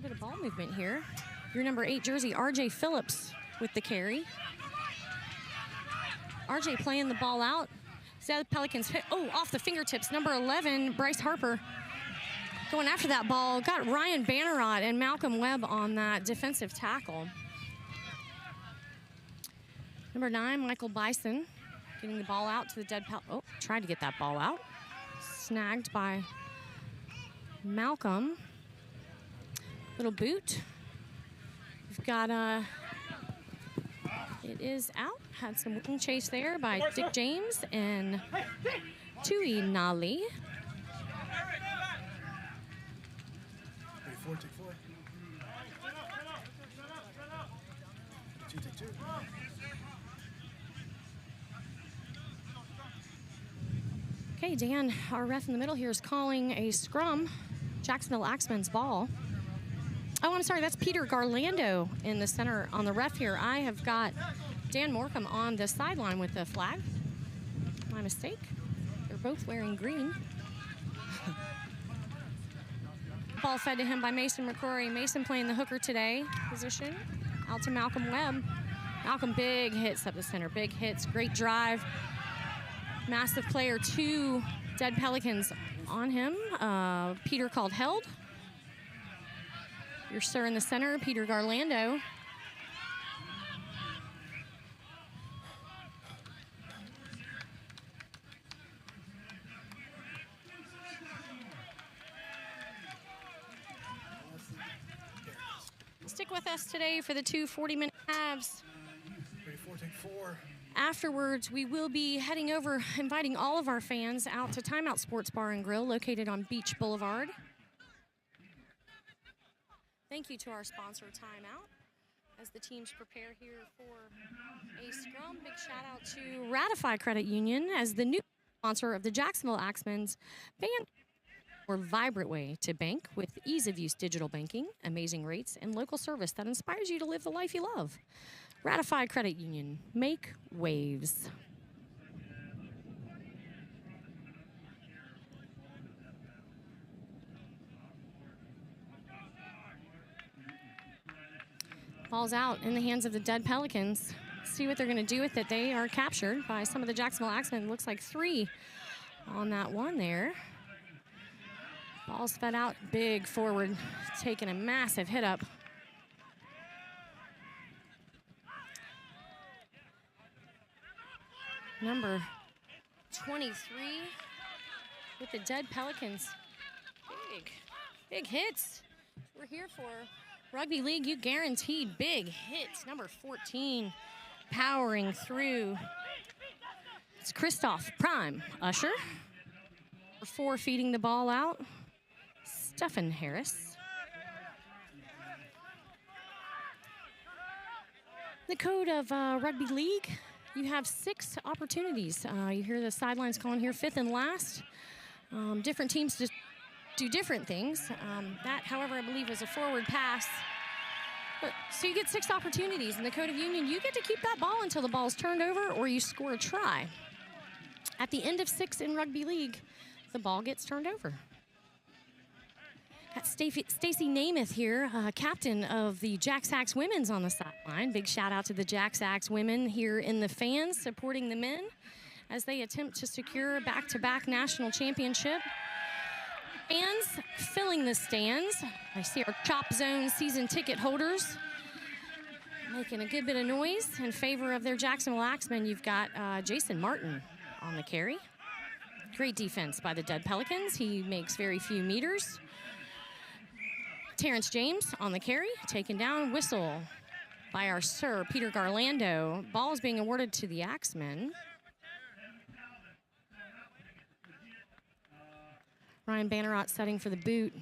bit of ball movement here. Your number 8 jersey, RJ Phillips, with the carry. RJ playing the ball out. So the Pelicans hit, off the fingertips. Number 11, Bryce Harper, going after that ball. Got Ryan Bannerot and Malcolm Webb on that defensive tackle. Number 9, Michael Bison, getting the ball out to the dead tried to get that ball out. Snagged by Malcolm. Little boot. We've got it is out. Had some wing chase there by Dick James and Tui Nali. Take 4. 2, take 2. Okay, Dan, our ref in the middle here is calling a scrum. Jacksonville Axemen's ball. Oh, I'm sorry, that's Peter Garlando in the center on the ref here. I have got Dan Morcom on the sideline with the flag. My mistake. They're both wearing green. Ball fed to him by Mason McCrory. Mason playing the hooker today position. Out to Malcolm Webb. Malcolm, big hits up the center. Big hits, great drive. Massive player, 2 dead Pelicans on him. Peter called held. Your sir in the center, Peter Garlando. Stick with us today for the 2 40-minute halves. Ready 4, take 4. Afterwards, we will be heading over, inviting all of our fans out to Timeout Sports Bar and Grill, located on Beach Boulevard. Thank you to our sponsor, Timeout, as the teams prepare here for a scrum. Big shout out to Ratify Credit Union as the new sponsor of the Jacksonville Axemen's band. More vibrant way to bank with ease of use digital banking, amazing rates, and local service that inspires you to live the life you love. Ratify Credit Union. Make waves. Ball's out in the hands of the dead Pelicans. See what they're going to do with it. They are captured by some of the Jacksonville Axemen. Looks like 3 on that one there. Ball's fed out. Big forward, taking a massive hit up. Number 23 with the dead Pelicans. Big hits. We're here for Rugby League. You guaranteed big hits. Number 14 powering through. It's Christoph Prime Usher. Number 4 feeding the ball out. Stephen Harris. The code of Rugby League. You have 6 opportunities. You hear the sidelines calling here 5th and last. Different teams just do different things. That, however, I believe is a forward pass. So you get 6 opportunities. In the Code of Union, you get to keep that ball until the ball's turned over or you score a try. At the end of 6 in Rugby League, the ball gets turned over. Got Stacey Namath here, captain of the Jacks Axe Women's on the sideline. Big shout out to the Jacks Axe Women here in the fans supporting the men as they attempt to secure a back-to-back national championship. Fans filling the stands. I see our Chop Zone season ticket holders making a good bit of noise in favor of their Jacksonville Axemen. You've got Jason Martin on the carry. Great defense by the dead Pelicans. He makes very few meters. Terrence James on the carry, taken down. Whistle by our sir, Peter Garlando. Ball is being awarded to the Axemen. Ryan Bannerot setting for the boot.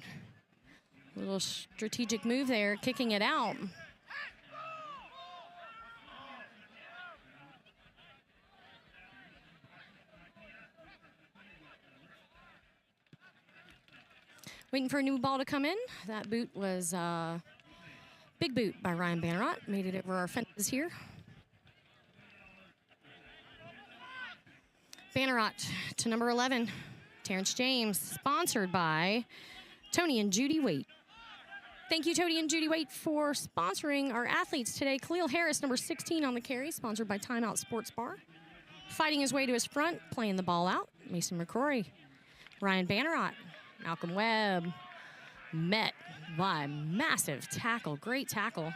A little strategic move there, kicking it out. Waiting for a new ball to come in. That boot was big boot by Ryan Bannerot. Made it over our fences here. Bannerot to number 11, Terrence James, sponsored by Tony and Judy Waite. Thank you, Tody and Judy Waite, for sponsoring our athletes today. Khalil Harris, number 16 on the carry, sponsored by Timeout Sports Bar. Fighting his way to his front, playing the ball out, Mason McCrory. Ryan Bannerot, Malcolm Webb, met by massive tackle, great tackle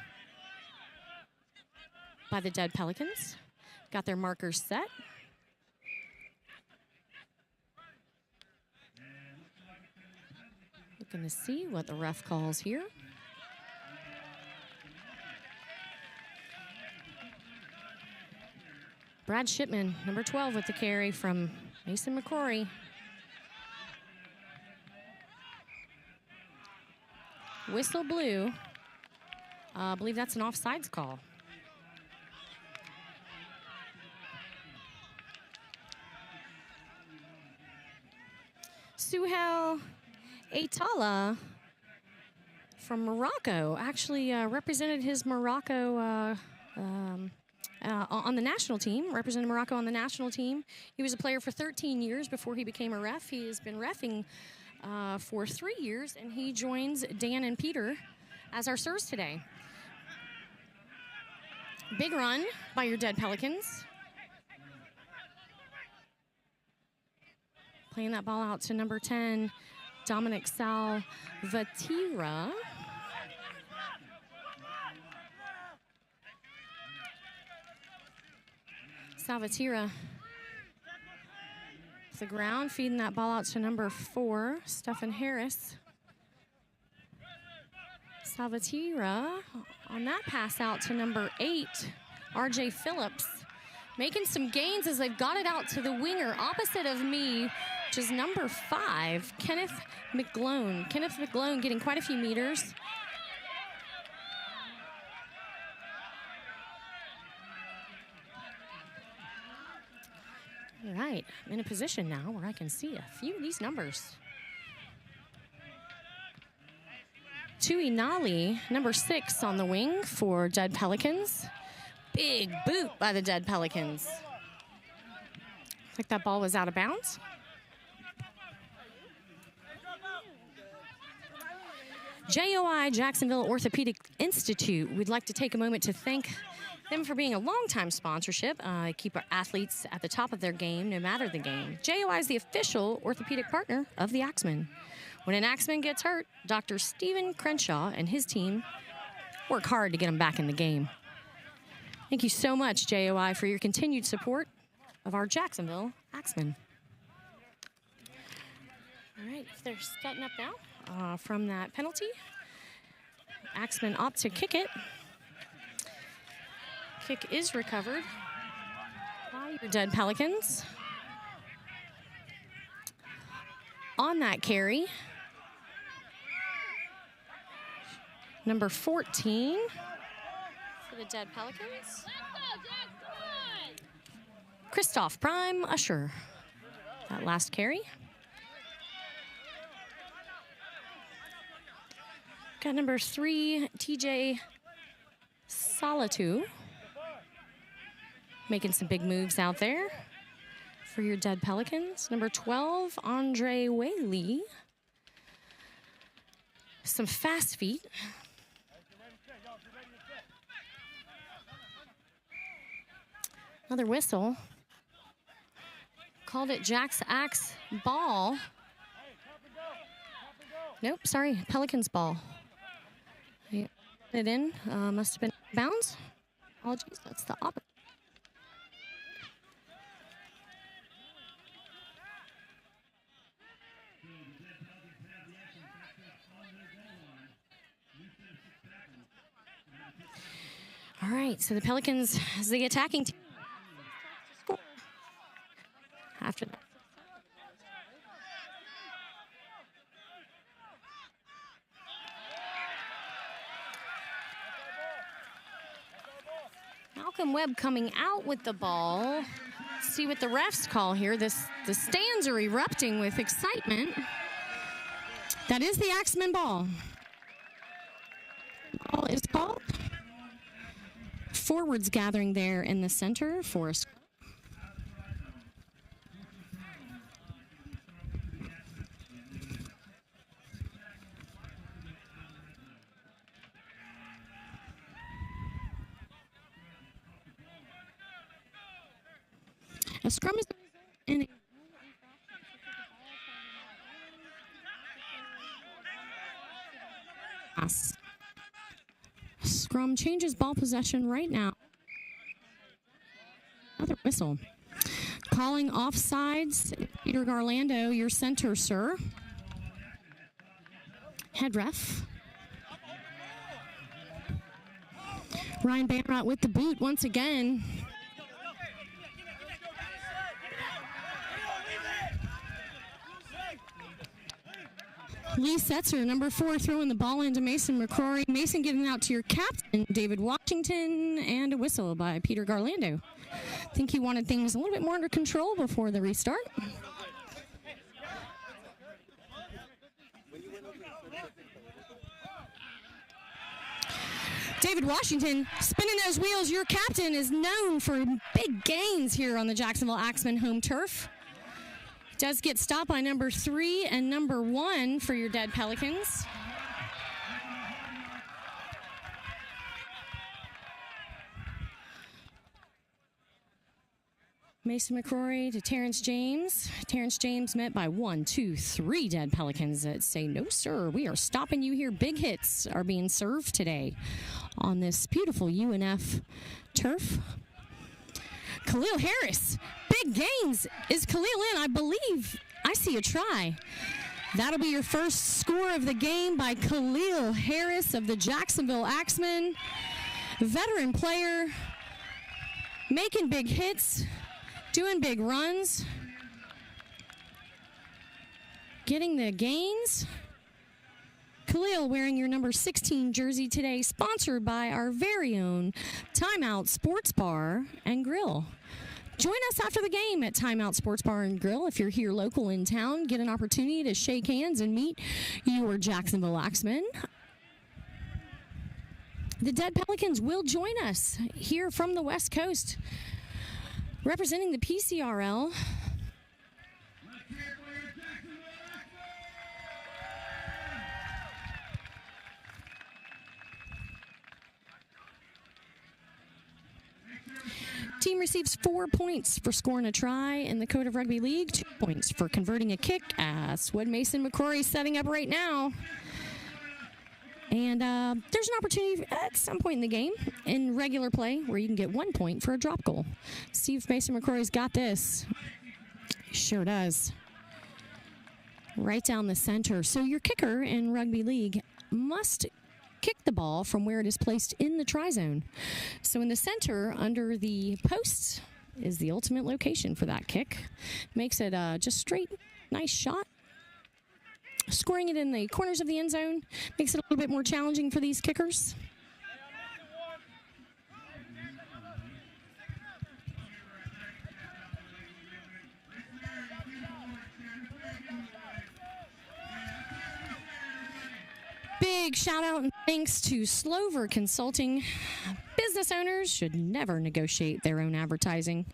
by the Dead Pelicans. Got their markers set. Looking to see what the ref calls here. Brad Shipman, number 12 with the carry from Mason McCrory. Whistle blew. I believe that's an offsides call. Suhail Aitala from Morocco actually represented his Morocco on the national team, represented Morocco on the national team. He was a player for 13 years before he became a ref. He has been reffing for 3 years, and he joins Dan and Peter as our sirs today. Big run by your Dead Pelicans. Playing that ball out to number 10, Dominic Salvatierra. Salvatierra to the ground, feeding that ball out to number 4, Stephen Harris. Salvatierra on that pass out to number 8, RJ Phillips. Making some gains as they've got it out to the winger opposite of me, which is number 5, Kenneth McGlone. Kenneth McGlone getting quite a few meters. All right, I'm in a position now where I can see a few of these numbers. Tui Nali, number 6 on the wing for Dead Pelicans. Big boot by the Dead Pelicans. Looks like that ball was out of bounds. JOI, Jacksonville Orthopedic Institute. We'd like to take a moment to thank them for being a longtime sponsorship. Keep our athletes at the top of their game, no matter the game. JOI is the official orthopedic partner of the Axemen. When an Axeman gets hurt, Dr. Stephen Crenshaw and his team work hard to get him back in the game. Thank you so much, JOI, for your continued support of our Jacksonville Axemen. All right, they're setting up now from that penalty. Axemen opt to kick it. Kick is recovered by your Dead Pelicans. On that carry, number 14 for the Dead Pelicans. Christoph Prime Usher. That last carry. Got number 3, TJ Salatu. Making some big moves out there for your Dead Pelicans. Number 12, Andre Whaley. Some fast feet. Another whistle. Called it Jack's Axe ball. Nope, sorry, Pelicans ball. It in, must have been bounds. Apologies, that's the opposite. All right, so the Pelicans, as the attacking team, after that. Malcolm Webb coming out with the ball. Let's see what the refs call here. The stands are erupting with excitement. That is the Axemen ball. Ball is called. Forwards gathering there in the center for us. A scrum is in a scrum changes ball possession right now. Another whistle. Calling offsides. Peter Garlando, your center, sir. Head ref. Ryan Banrot with the boot once again. Lee Setzer, number 4, throwing the ball into Mason McCrory. Mason getting out to your captain, David Washington, and a whistle by Peter Garlando. I think he wanted things a little bit more under control before the restart. David Washington spinning those wheels. Your captain is known for big gains here on the Jacksonville Axemen home turf. Does get stopped by number 3 and number 1 for your Dead Pelicans. Mason McCrory to Terrence James. Terrence James met by 1, 2, 3 Dead Pelicans that say, no, sir, we are stopping you here. Big hits are being served today on this beautiful UNF turf. Khalil Harris, big gains. Is Khalil in? I believe I see a try. That'll be your first score of the game by Khalil Harris of the Jacksonville Axemen. Veteran player, making big hits, doing big runs, getting the gains. Khalil wearing your number 16 jersey today, sponsored by our very own Timeout Sports Bar and Grill. Join us after the game at Timeout Sports Bar and Grill. If you're here local in town, get an opportunity to shake hands and meet your Jacksonville Axemen. The Dead Pelicans will join us here from the West Coast, representing the PCRL. Team receives 4 points for scoring a try in the Code of Rugby League, 2 points for converting a kick. That's what Mason McCrory is setting up right now. And there's an opportunity at some point in the game in regular play where you can get 1 point for a drop goal. See if Mason McCrory's got this. He sure does. Right down the center. So your kicker in rugby league must kick the ball from where it is placed in the try zone. So in the center, under the posts, is the ultimate location for that kick. Makes it just straight, nice shot. Scoring it in the corners of the end zone makes it a little bit more challenging for these kickers. Big shout out and thanks to Slover Consulting. Business owners should never negotiate their own advertising.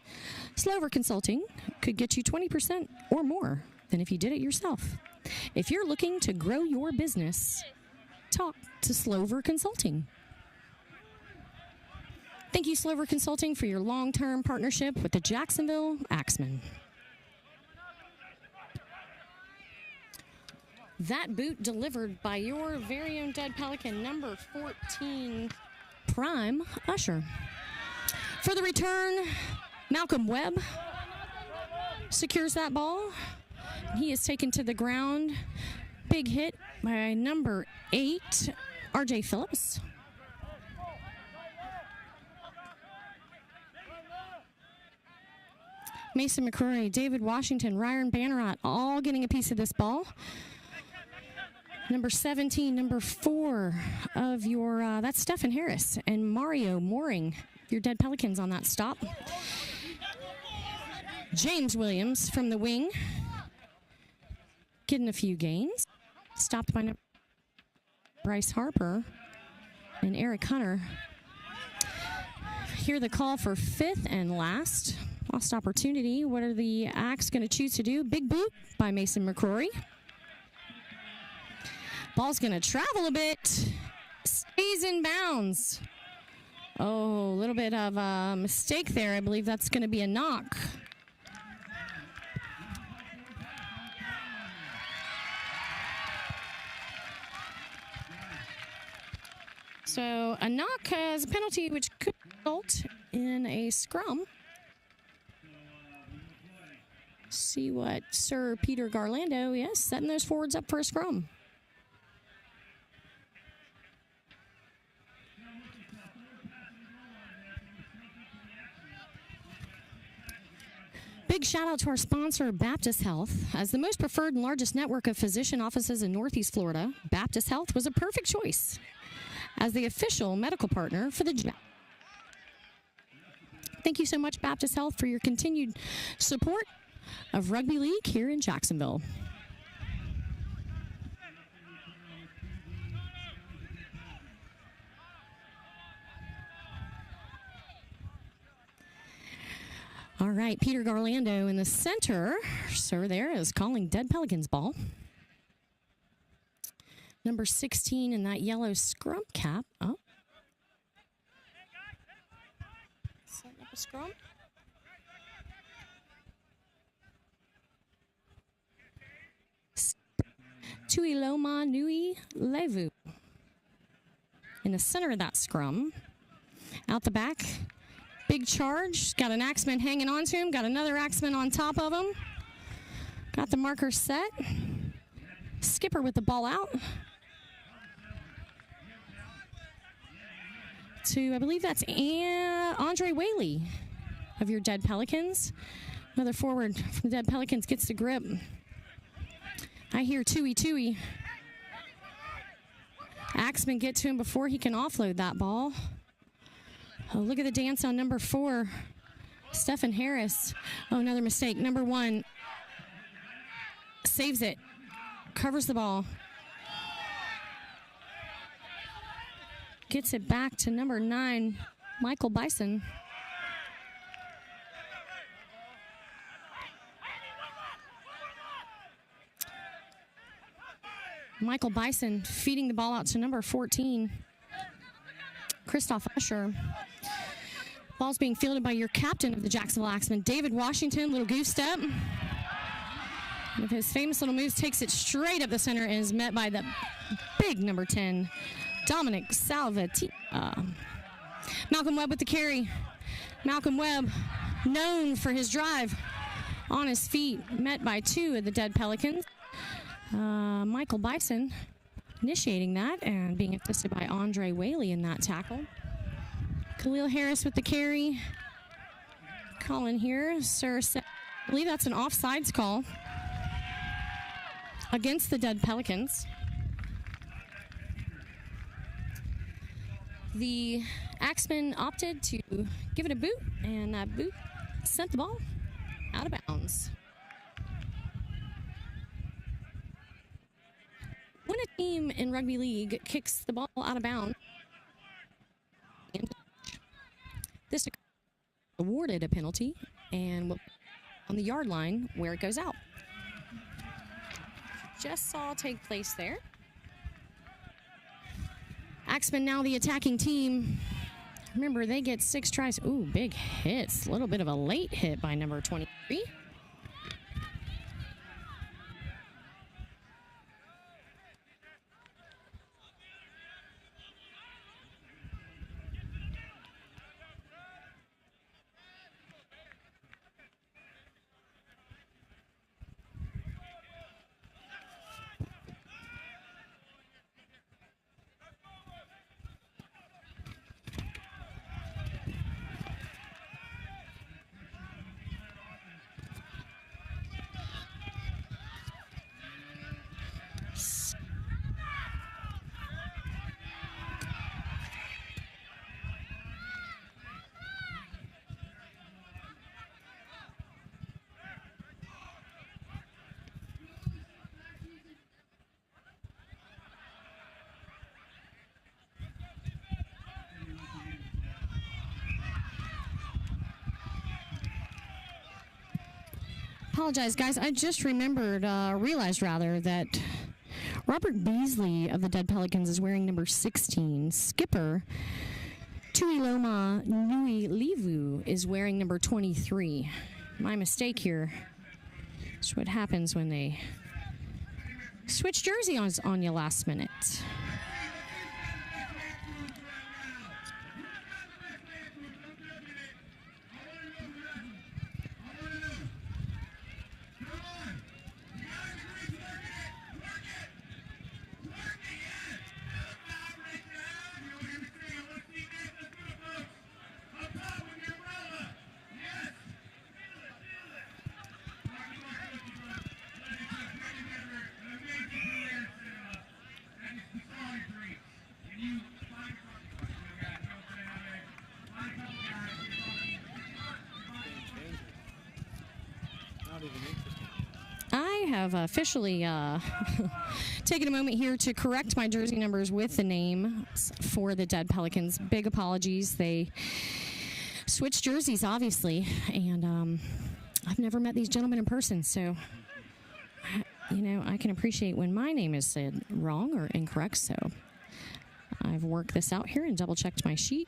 Slover Consulting could get you 20% or more than if you did it yourself. If you're looking to grow your business, talk to Slover Consulting. Thank you, Slover Consulting, for your long-term partnership with the Jacksonville Axemen. That boot delivered by your very own Dead Pelican, number 14, Prime Usher. For the return, Malcolm Webb secures that ball. He is taken to the ground. Big hit by number 8, R.J. Phillips. Mason McCrory, David Washington, Ryan Bannerot, all getting a piece of this ball. Number 17, number 4 of your, that's Stephen Harris and Mario Mooring, your Dead Pelicans on that stop. James Williams from the wing, getting a few gains. Stopped by Bryce Harper and Eric Hunter. Hear the call for 5th and last. Lost opportunity. What are the Axe going to choose to do? Big boot by Mason McCrory. Ball's going to travel a bit. Stays in bounds. Oh, a little bit of a mistake there. I believe that's going to be a knock. So a knock as a penalty, which could result in a scrum. See what Sir Peter Garlando, yes, setting those forwards up for a scrum. Big shout out to our sponsor, Baptist Health. As the most preferred and largest network of physician offices in Northeast Florida, Baptist Health was a perfect choice as the official medical partner for the Jacks. Thank you so much, Baptist Health, for your continued support of rugby league here in Jacksonville. All right, Peter Garlando in the center. Sir there is calling dead Pelicans ball. Number 16 in that yellow scrum cap. Oh. Setting up a scrum. Tuiloma Nui Levu in the center of that scrum. Out the back. Big charge. Got an Axeman hanging on to him. Got another Axeman on top of him. Got the marker set. Skipper with the ball out. To, I believe that's Andre Whaley of your Dead Pelicans. Another forward from the Dead Pelicans gets the grip. I hear Tui. Axeman get to him before he can offload that ball. Oh, look at the dance on number 4, Stephen Harris. Oh, another mistake. Number 1 saves it, covers the ball. Gets it back to number 9, Michael Bison. Michael Bison feeding the ball out to number 14, Christoph Usher. Ball's being fielded by your captain of the Jacksonville Axemen, David Washington. Little goose step. With his famous little moves, takes it straight up the center and is met by the big number 10, Dominic Salvati. Malcolm Webb with the carry. Malcolm Webb, known for his drive on his feet, met by 2 of the Dead Pelicans. Michael Bison initiating that and being assisted by Andre Whaley in that tackle. Khalil Harris with the carry. Calling here, Sir. I believe that's an offsides call against the Dead Pelicans. The Axemen opted to give it a boot, and that boot sent the ball out of bounds. When a team in rugby league kicks the ball out of bounds, this awarded a penalty and on the yard line where it goes out. Just saw take place there. Axemen now the attacking team. Remember, they get 6 tries. Ooh, big hits. A little bit of a late hit by number 23. Apologize, guys. I just realized that Robert Beasley of the Dead Pelicans is wearing number 16. Skipper Tuiloma Nui Levu is wearing number 23. My mistake here. That's what happens when they switch jersey on you last minute. have officially taken a moment here to correct my jersey numbers with the name for the Dead Pelicans. Big apologies. They switched jerseys, obviously, and I've never met these gentlemen in person, so I can appreciate when my name is said wrong or incorrect. So I've worked this out here and double-checked my sheet.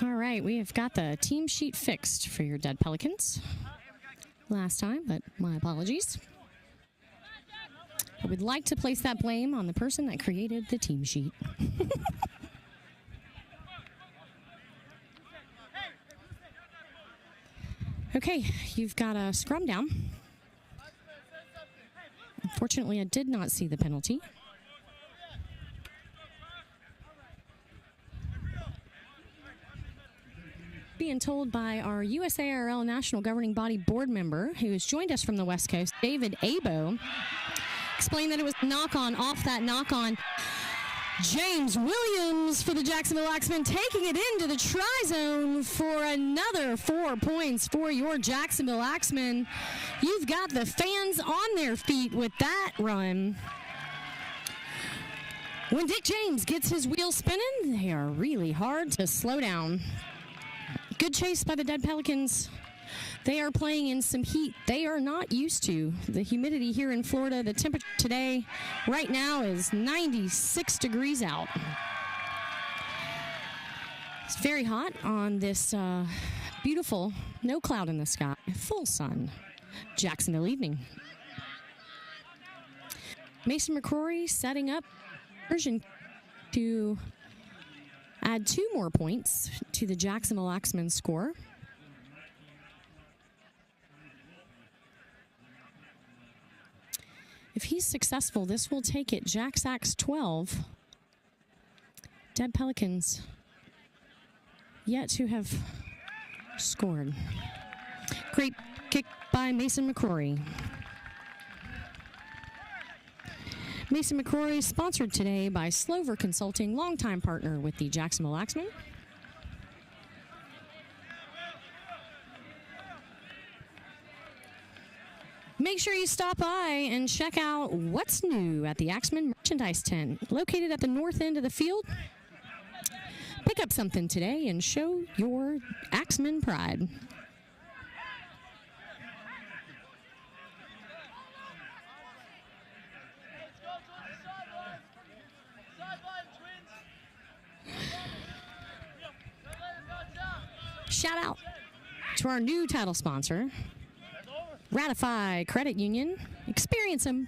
All right, we have got the team sheet fixed for your Dead Pelicans last time, but my apologies. I would like to place that blame on the person that created the team sheet. Okay, you've got a scrum down. Unfortunately, I did not see the penalty. Being told by our USARL National Governing Body Board member, who has joined us from the West Coast, David Abo, explained that it was knock-on off that knock-on. James Williams for the Jacksonville Axemen taking it into the tri-zone for another 4 points for your Jacksonville Axemen. You've got the fans on their feet with that run. When Dick James gets his wheels spinning, they are really hard to slow down. Good chase by the Dead Pelicans. They are playing in some heat they are not used to. The humidity here in Florida, the temperature today right now is 96 degrees out. It's very hot on this beautiful, no cloud in the sky, full sun, Jacksonville evening. Mason McCrory setting up version to add 2 more points to the Jacksonville Axemen score. If he's successful, this will take it Jax 12. Dead Pelicans yet to have scored. Great kick by Mason McCrory. Mason McCrory sponsored today by Slover Consulting, longtime partner with the Jacksonville Axemen. Make sure you stop by and check out what's new at the Axemen Merchandise Tent, located at the north end of the field. Pick up something today and show your Axemen pride. Shout out to our new title sponsor, Ratify Credit Union. Experience a more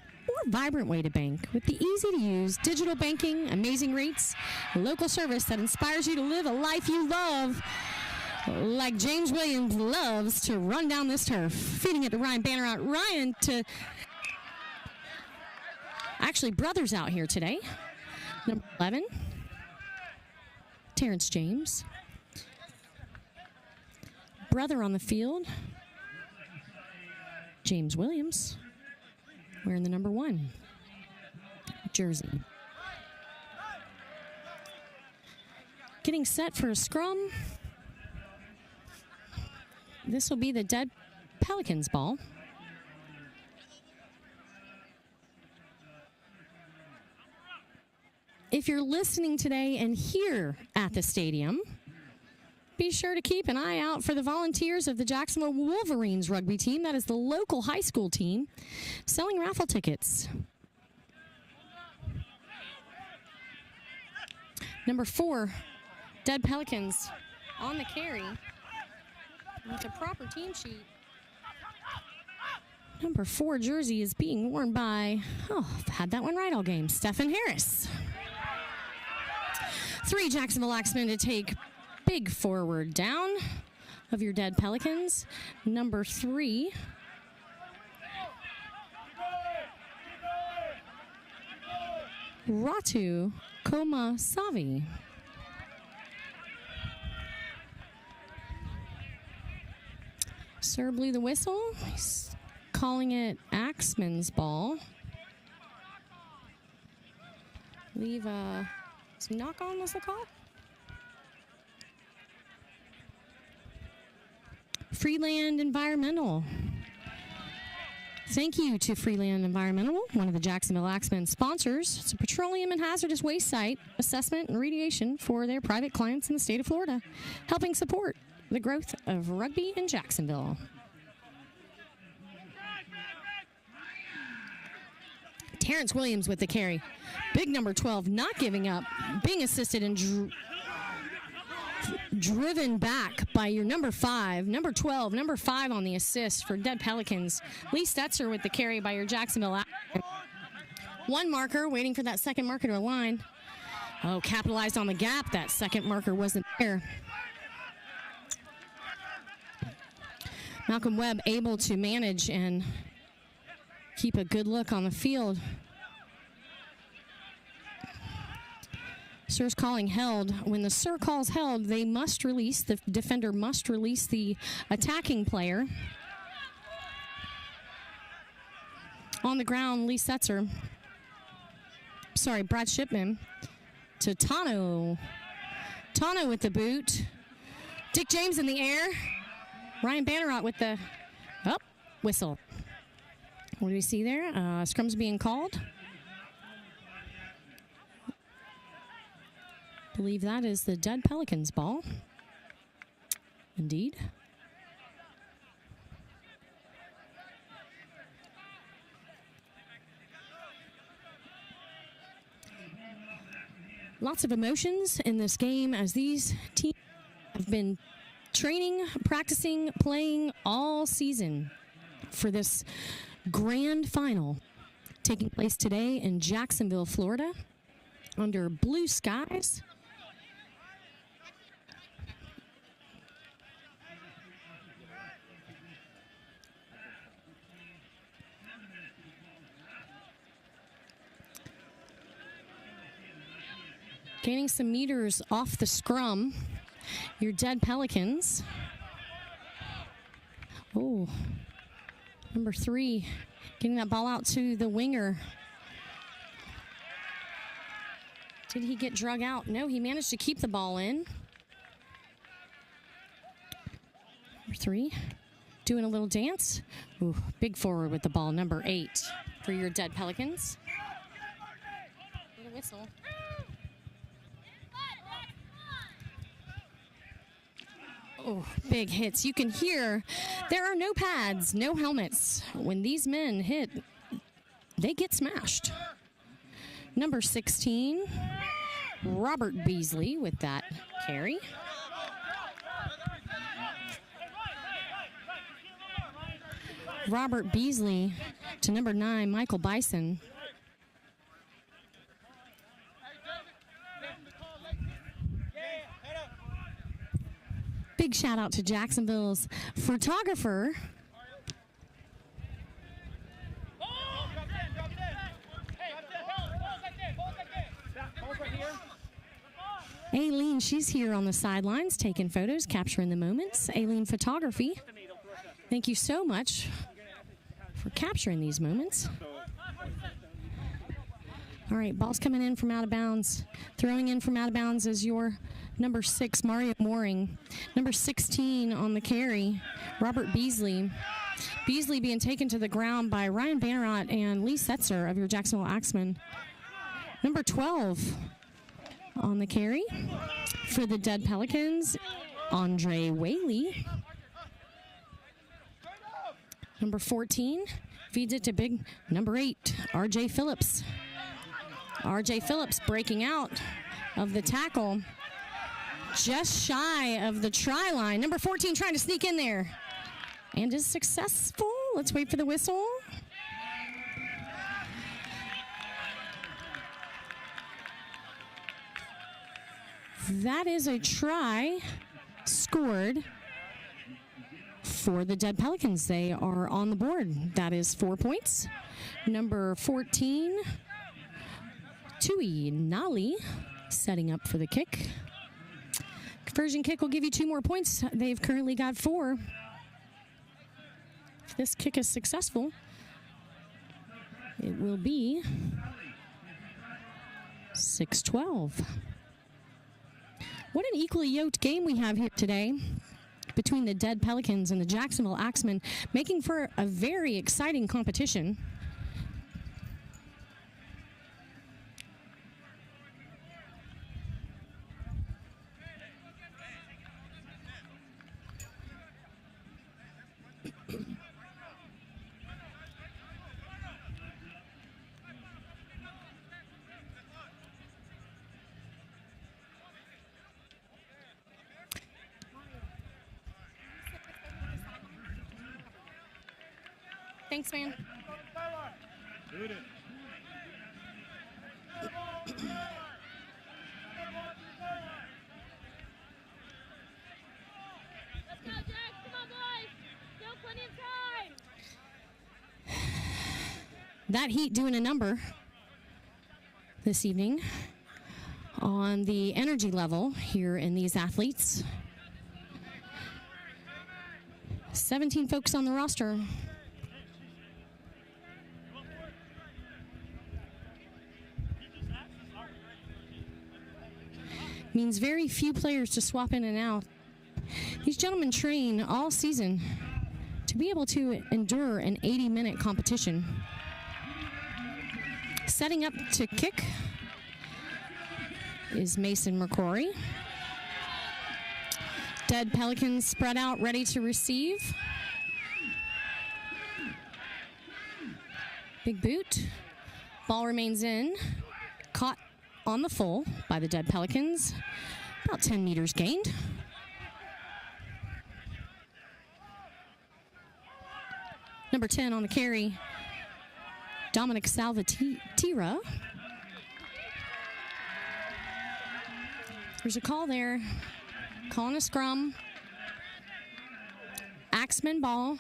vibrant way to bank with the easy-to-use digital banking, amazing rates, local service that inspires you to live a life you love, like James Williams loves to run down this turf. Feeding it to Ryan Banner out. Ryan to actually brothers out here today. Number 11. Terrence James. Brother on the field, James Williams, wearing the number 1 jersey. Getting set for a scrum. This will be the Dead Pelicans ball. If you're listening today and here at the stadium, be sure to keep an eye out for the volunteers of the Jacksonville Wolverines rugby team. That is the local high school team selling raffle tickets. Number 4, Dead Pelicans on the carry with a proper team sheet. Number 4 jersey is being worn by, I've had that one right all game, Stephen Harris. 3 Jacksonville Axemen to take big forward down of your Dead Pelicans. Number 3. Ratu Komasavi. Sir blew the whistle. He's calling it Axemen's ball. Leave some knock on was the call. Freeland Environmental. Thank you to Freeland Environmental, one of the Jacksonville Axemen sponsors. It's a petroleum and hazardous waste site assessment and remediation for their private clients in the state of Florida, helping support the growth of rugby in Jacksonville. Terrence Williams with the carry. Big number 12, not giving up, being assisted and driven back by your number 5, number 12, number 5 on the assist for Dead Pelicans. Lee Stetzer with the carry by your Jacksonville Axemen. 1 marker, waiting for that second marker to align. Oh, capitalized on the gap. That second marker wasn't there. Malcolm Webb able to manage and keep a good look on the field. Sir's calling held. When the Sir calls held, they must release, the defender must release the attacking player. On the ground, Lee Setzer. Sorry, Brad Shipman to Tano. Tano with the boot. Dick James in the air. Ryan Bannerot with the whistle. What do we see there? Scrum's being called. Believe that is the Dead Pelicans ball. Indeed. Lots of emotions in this game as these teams have been training, practicing, playing all season for this grand final taking place today in Jacksonville, Florida, under blue skies. Gaining some meters off the scrum, your Dead Pelicans. Oh, number 3, getting that ball out to the winger. Did he get drug out? No, he managed to keep the ball in. Number 3, doing a little dance. Ooh, big forward with the ball, number 8 for your Dead Pelicans. Little whistle. Oh, big hits. You can hear there are no pads, no helmets. When these men hit, they get smashed. Number 16, Robert Beasley with that carry. Robert Beasley to number 9, Michael Bison. Big shout out to Jacksonville's photographer. Aileen, she's here on the sidelines taking photos, capturing the moments. Aileen Photography, thank you so much for capturing these moments. All right, ball's coming in from out of bounds. Throwing in from out of bounds is your number 6, Mario Mooring. Number 16 on the carry, Robert Beasley. Beasley being taken to the ground by Ryan Bannerot and Lee Setzer of your Jacksonville Axemen. Number 12 on the carry for the Dead Pelicans, Andre Whaley. Number 14 feeds it to big number 8, R.J. Phillips. R.J. Phillips breaking out of the tackle, just shy of the try line. Number 14 trying to sneak in there and is successful. Let's wait for the whistle. That is a try scored for the Dead Pelicans. They are on the board. That is 4 points. Number 14, Tui Nali, setting up for the kick. Conversion kick will give you 2 more points. They've currently got 4. If this kick is successful, it will be 6-12. What an equally yoked game we have here today between the Dead Pelicans and the Jacksonville Axemen, making for a very exciting competition. Thanks, man. That heat doing a number this evening on the energy level here in these athletes. 17 folks on the roster. Means very few players to swap in and out. These gentlemen train all season to be able to endure an 80-minute competition. Setting up to kick is Mason McCrory. Dead Pelicans spread out, ready to receive. Big boot. Ball remains in. Caught on the full by the Dead Pelicans. About 10 meters gained. Number 10 on the carry, Dominic Salvatierra. There's a call there. Calling a scrum. Axemen ball.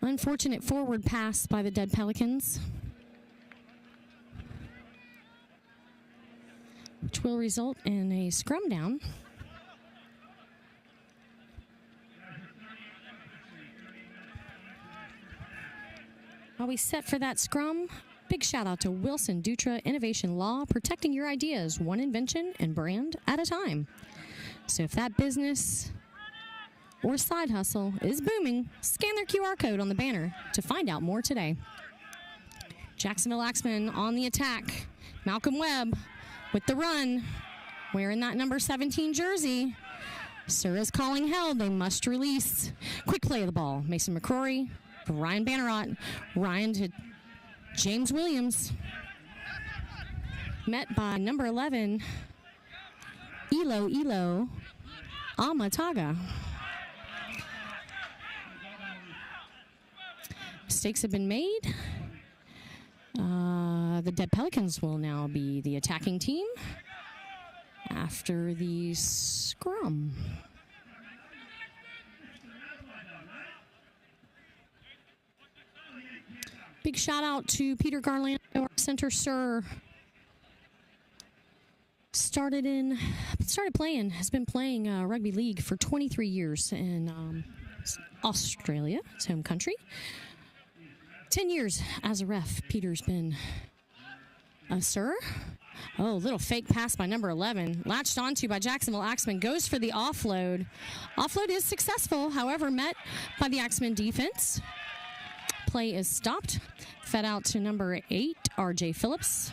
Unfortunate forward pass by the Dead Pelicans, which will result in a scrum down. While we set for that scrum, big shout out to Wilson Dutra Innovation Law, protecting your ideas one invention and brand at a time. So if that business or side hustle is booming, scan their QR code on the banner to find out more today. Jacksonville Axemen on the attack. Malcolm Webb with the run, wearing that number 17 jersey. Sir is calling held. They must release. Quick play of the ball. Mason McCrory for Ryan Bannerot. Ryan to James Williams. Met by number 11, Ilo Amataga. Mistakes have been made. The Dead Pelicans will now be the attacking team after the scrum. Big shout out to Peter Garland, our center sir, has been playing rugby league for 23 years in Australia, its home country. 10 years as a ref. Peter's been a sir. Oh, little fake pass by number 11. Latched onto by Jacksonville Axemen. Goes for the offload. Offload is successful, however, met by the Axemen defense. Play is stopped. Fed out to number 8, R.J. Phillips.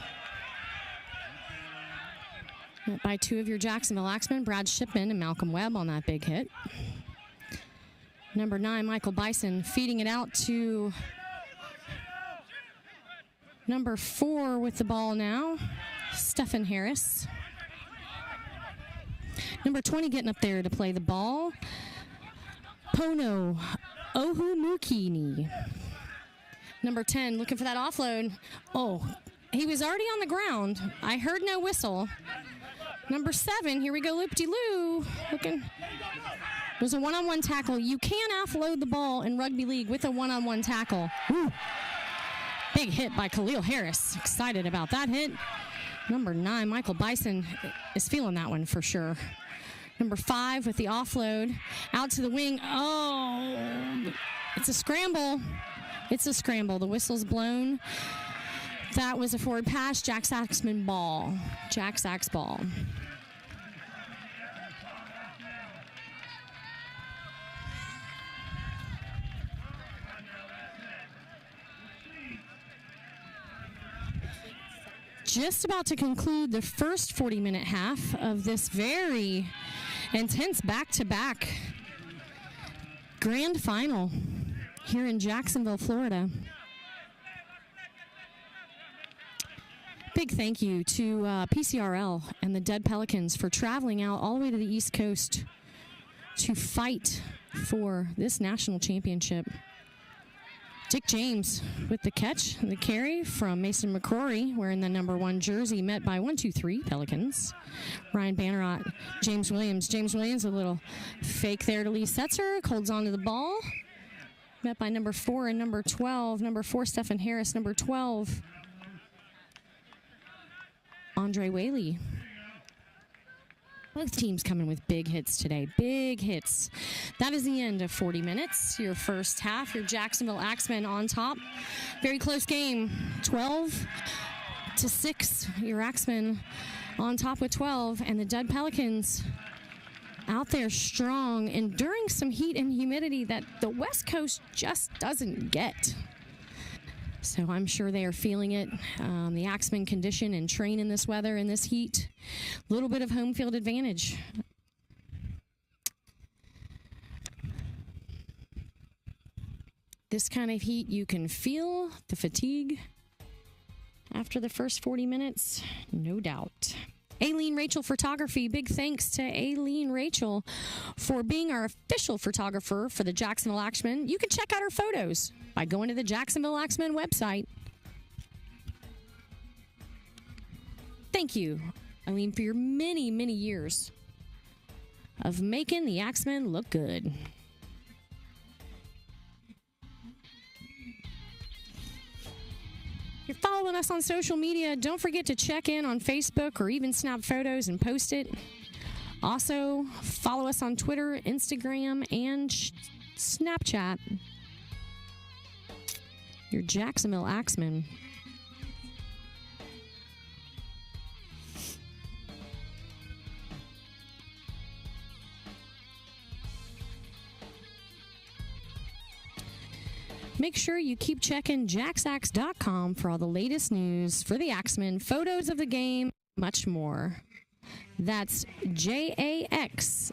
Met by 2 of your Jacksonville Axemen, Brad Shipman and Malcolm Webb on that big hit. Number 9, Michael Bison, feeding it out to number 4 with the ball now, Stephen Harris. Number 20 getting up there to play the ball, Pono Ohumukini. Number 10 looking for that offload. Oh, he was already on the ground. I heard no whistle. Number 7, here we go, loop-de-loo. Looking. It was a one-on-one tackle. You can offload the ball in rugby league with a one-on-one tackle. Woo. Big hit by Khalil Harris. Excited about that hit. Number 9, Michael Bison is feeling that one for sure. Number 5 with the offload. Out to the wing. Oh, it's a scramble. It's a scramble. The whistle's blown. That was a forward pass. Jack's Axemen ball. Jack's Axe ball. Just about to conclude the first 40-minute half of this very intense back-to-back grand final here in Jacksonville, Florida. Big thank you to PCRL and the Dead Pelicans for traveling out all the way to the East Coast to fight for this national championship. Dick James with the catch, the carry from Mason McCrory, wearing the number 1 jersey, met by 1-2-3 Pelicans. Ryan Bannerot, James Williams. James Williams, a little fake there to Lee Setzer, holds on to the ball. Met by number 4 and number 12. Number 4, Stephen Harris. Number 12, Andre Whaley. Both teams coming with big hits today. Big hits. That is the end of 40 minutes. Your first half. Your Jacksonville Axemen on top. Very close game. 12-6. Your Axemen on top with 12. And the Dead Pelicans out there strong, enduring some heat and humidity that the West Coast just doesn't get. So I'm sure they are feeling it. The Axemen condition and train in this weather, in this heat. A little bit of home field advantage. This kind of heat, you can feel the fatigue after the first 40 minutes, no doubt. Aileen Rachel Photography, big thanks to Aileen Rachel for being our official photographer for the Jacksonville Axemen. You can check out her photos by going to the Jacksonville Axemen website. Thank you, Aileen, for your many, many years of making the Axemen look good. If you're following us on social media, don't forget to check in on Facebook or even snap photos and post it. Also, follow us on Twitter, Instagram, and Snapchat. Your Jacksonville Axemen. Make sure you keep checking jacksax.com for all the latest news for the Axemen, photos of the game, much more. That's jaxaxe.com.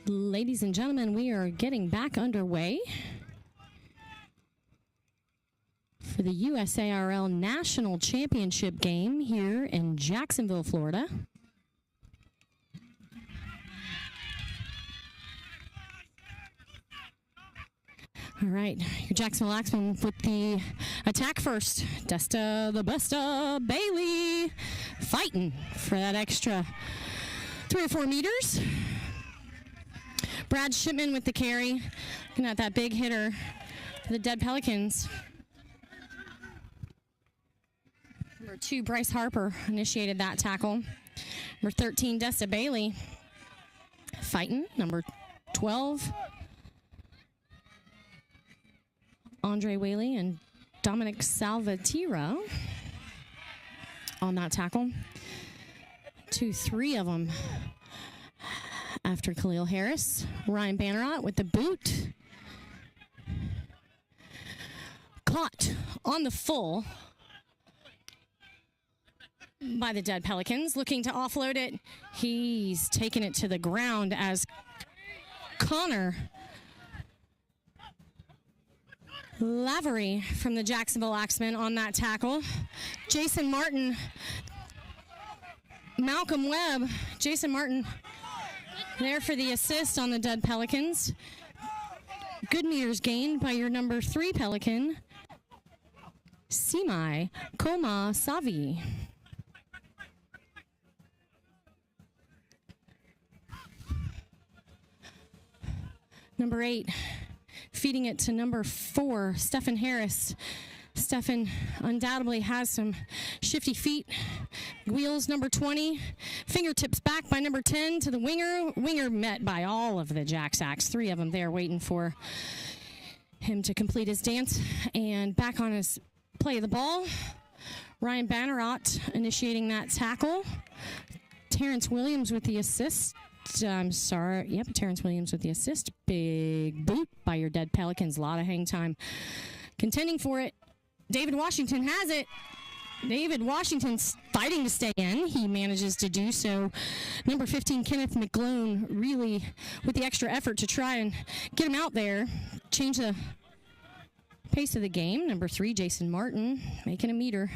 Ladies and gentlemen, we are getting back underway for the USARL National Championship game here in Jacksonville, Florida. All right, your Jacksonville Axemen with the attack first. Desta the Besta Bailey fighting for that extra 3 or 4 meters. Brad Shipman with the carry. Looking at that big hitter for the Dead Pelicans. Number 2, Bryce Harper initiated that tackle. Number 13, Desta Bailey fighting. Number 12, Andre Whaley and Dominic Salvatierra on that tackle. 2, 3 of them after Khalil Harris. Ryan Bannerot with the boot. Caught on the full by the Dead Pelicans. Looking to offload it. He's taken it to the ground as Connor Lavery from the Jacksonville Axemen on that tackle. Jason Martin, Malcolm Webb, Jason Martin there for the assist on the Dead Pelicans. Good meters gained by your number 3 Pelican, Simai Koma Savi. Number 8, feeding it to number 4, Stephen Harris. Stephen undoubtedly has some shifty feet. Wheels, number 20. Fingertips back by number 10 to the winger. Winger met by all of the Jacksacks. 3 of them there waiting for him to complete his dance. And back on his play of the ball. Ryan Bannerot initiating that tackle. Terrence Williams with the assist. Terrence Williams with the assist. Big boot by your Dead Pelicans. A lot of hang time. Contending for it. David Washington has it. David Washington's fighting to stay in. He manages to do so. Number 15, Kenneth McGlone, really with the extra effort to try and get him out there. Change the pace of the game. Number 3, Jason Martin, making a meter.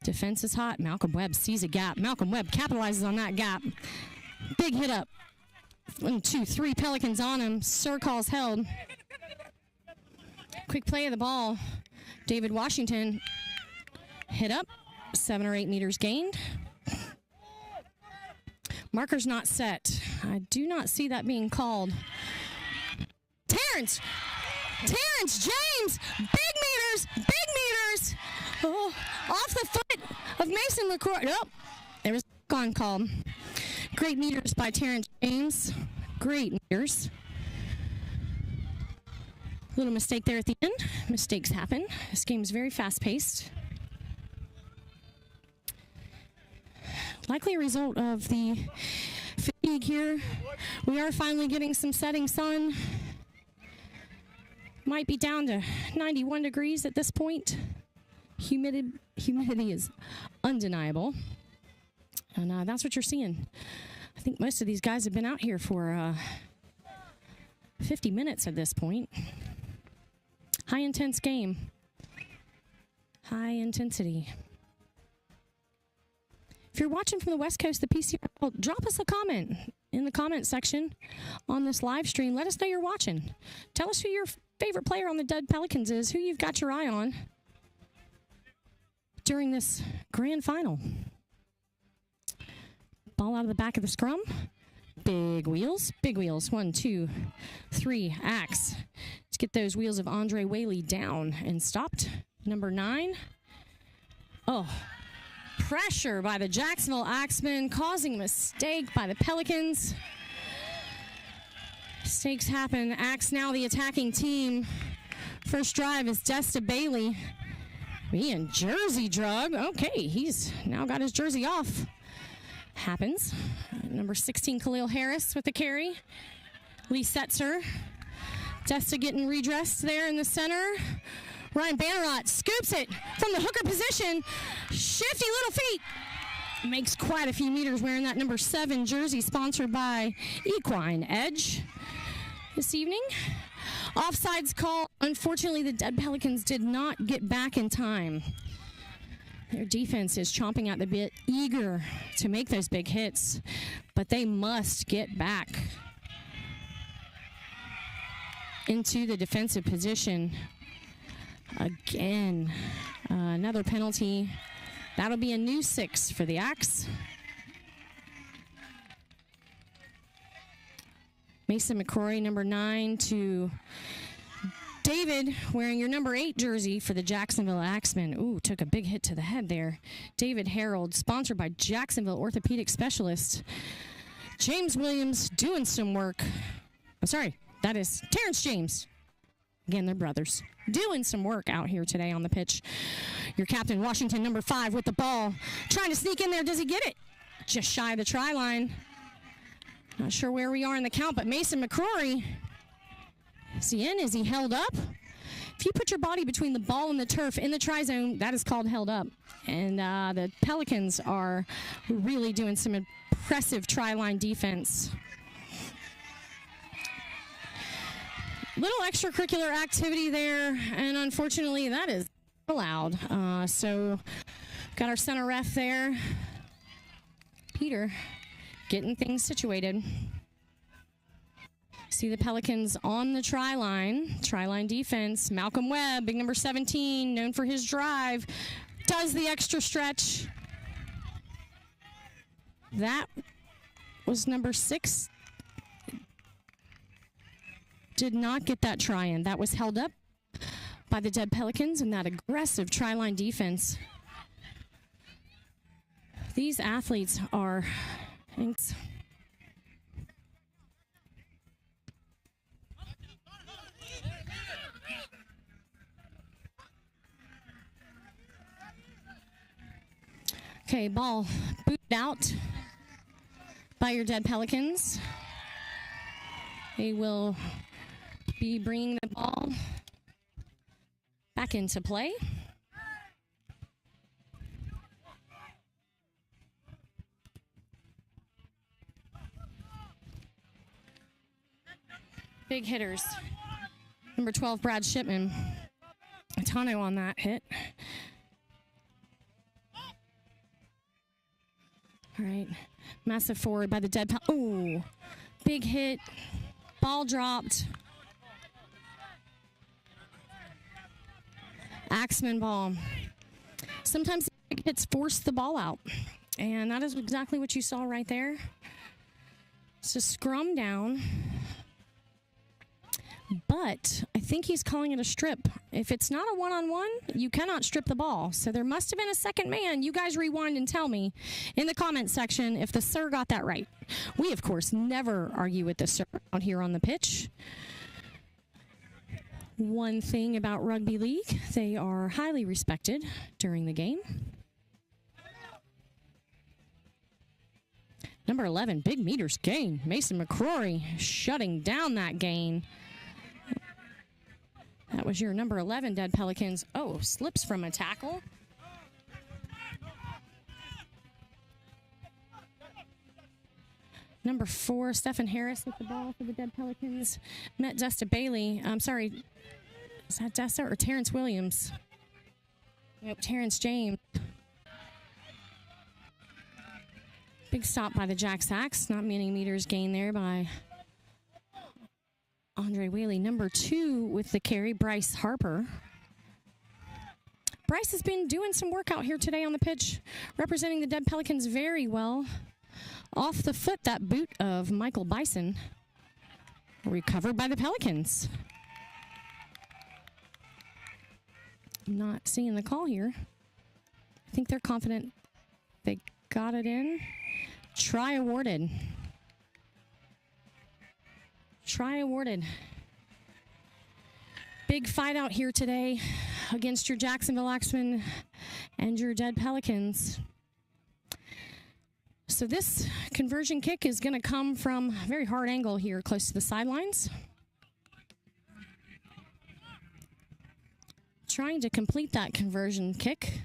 Defense is hot. Malcolm Webb sees a gap. Malcolm Webb capitalizes on that gap. Big hit up. 1, 2, 3 Pelicans on him. Sir calls held. Quick play of the ball. David Washington hit up. 7 or 8 meters gained. Marker's not set. I do not see that being called. Terrence James! Big meters! Oh, off the foot of Mason LaCroix. Nope. There was a gone call. Great meters by Terrence James. Great meters. Little mistake there at the end. Mistakes happen. This game is very fast-paced. Likely a result of the fatigue here. We are finally getting some setting sun. Might be down to 91 degrees at this point. Humidity is undeniable. And that's what you're seeing. I think most of these guys have been out here for 50 minutes at this point. High intense game. High intensity. If you're watching from the West Coast, the PCRL, drop us a comment in the comment section on this live stream. Let us know you're watching. Tell us who your favorite player on the Dead Pelicans is, who you've got your eye on during this grand final. Ball out of the back of the scrum. Big wheels. 1, 2, 3. Axe. Let's get those wheels of Andre Whaley down and stopped. Number 9. Oh, pressure by the Jacksonville Axemen, causing a mistake by the Pelicans. Mistakes happen. Axe now the attacking team. First drive is Desta Bailey being jersey drug. Okay, he's now got his jersey off. Happens. Number 16, Khalil Harris with the carry. Lee Setzer. Desta getting redressed there in the center. Ryan Bannerot scoops it from the hooker position. Shifty little feet. makes quite a few meters wearing that number 7 jersey, sponsored by Equine Edge this evening. Offsides call. Unfortunately, the Dead Pelicans did not get back in time. Their defense is chomping at the bit, eager to make those big hits, but they must get back into the defensive position. Again, another penalty. That'll be a new 6 for the Axe. Mason McCrory, number 9, to David, wearing your number 8 jersey for the Jacksonville Axemen. Ooh, took a big hit to the head there. David Harold, sponsored by Jacksonville Orthopedic Specialist. James Williams doing some work. I'm sorry, that is Terrence James. Again, they're brothers. Doing some work out here today on the pitch. Your captain, Washington, number 5, with the ball. Trying to sneak in there. Does he get it? Just shy of the try line. Not sure where we are in the count, but Mason McCrory, is he in? Is he held up? If you put your body between the ball and the turf in the try zone, that is called held up. And the Pelicans are really doing some impressive try line defense. Little extracurricular activity there, and unfortunately that is allowed. So got our center ref there, Peter, getting things situated. See the Pelicans on the try line defense. Malcolm Webb, big number 17, known for his drive, does the extra stretch. That was number 6. Did not get that try in. That was held up by the Dead Pelicans and that aggressive try line defense. These athletes are... Okay, ball booted out by your Dead Pelicans. They will be bringing the ball back into play. Big hitters. Number 12, Brad Shipman. Tano on that hit. All right. Massive forward by the Dead Pelicans. Oh, big hit. Ball dropped. Axemen ball. Sometimes big hits force the ball out. And that is exactly what you saw right there. It's a scrum down. But I think he's calling it a strip. If it's not a one-on-one, you cannot strip the ball. So there must have been a second man. You guys rewind and tell me in the comment section if the sir got that right. We, of course, never argue with the sir out here on the pitch. One thing about rugby league, they are highly respected during the game. Number 11, big meters gain. Mason McCrory shutting down that gain. That was your number 11, Dead Pelicans. Oh, slips from a tackle. Number 4, Stephen Harris with the ball for the Dead Pelicans. Met Desta Bailey. I'm sorry, is that Desta or Terrence Williams? Nope, Terrence James. Big stop by the Jacks Axe. Not many meters gained there by Andre Whaley. Number 2 with the carry, Bryce Harper. Bryce has been doing some work out here today on the pitch, representing the Dead Pelicans very well. Off the foot, that boot of Michael Bison, recovered by the Pelicans. Not seeing the call here. I think they're confident they got it in. Try awarded. Try awarded. Big fight out here today against your Jacksonville Axemen and your Dead Pelicans. So this conversion kick is going to come from a very hard angle here close to the sidelines. Trying to complete that conversion kick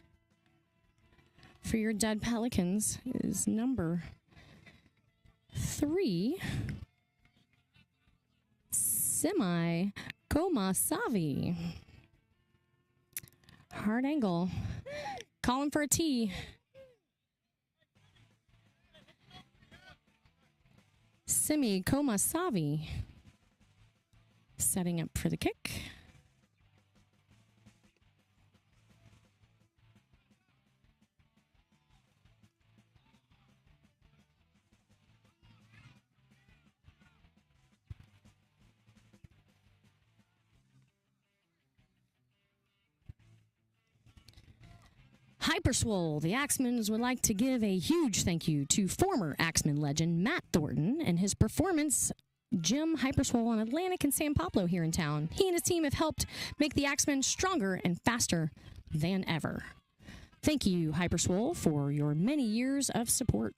for your Dead Pelicans is number 3, Komasavi. Hard angle. Calling for a tee. Komasavi setting up for the kick. Hyperswole, the Axemen would like to give a huge thank you to former Axemen legend Matt Thornton and his performance gym Hyperswole on Atlantic and San Pablo here in town. He and his team have helped make the Axemen stronger and faster than ever. Thank you, Hyperswole, for your many years of support.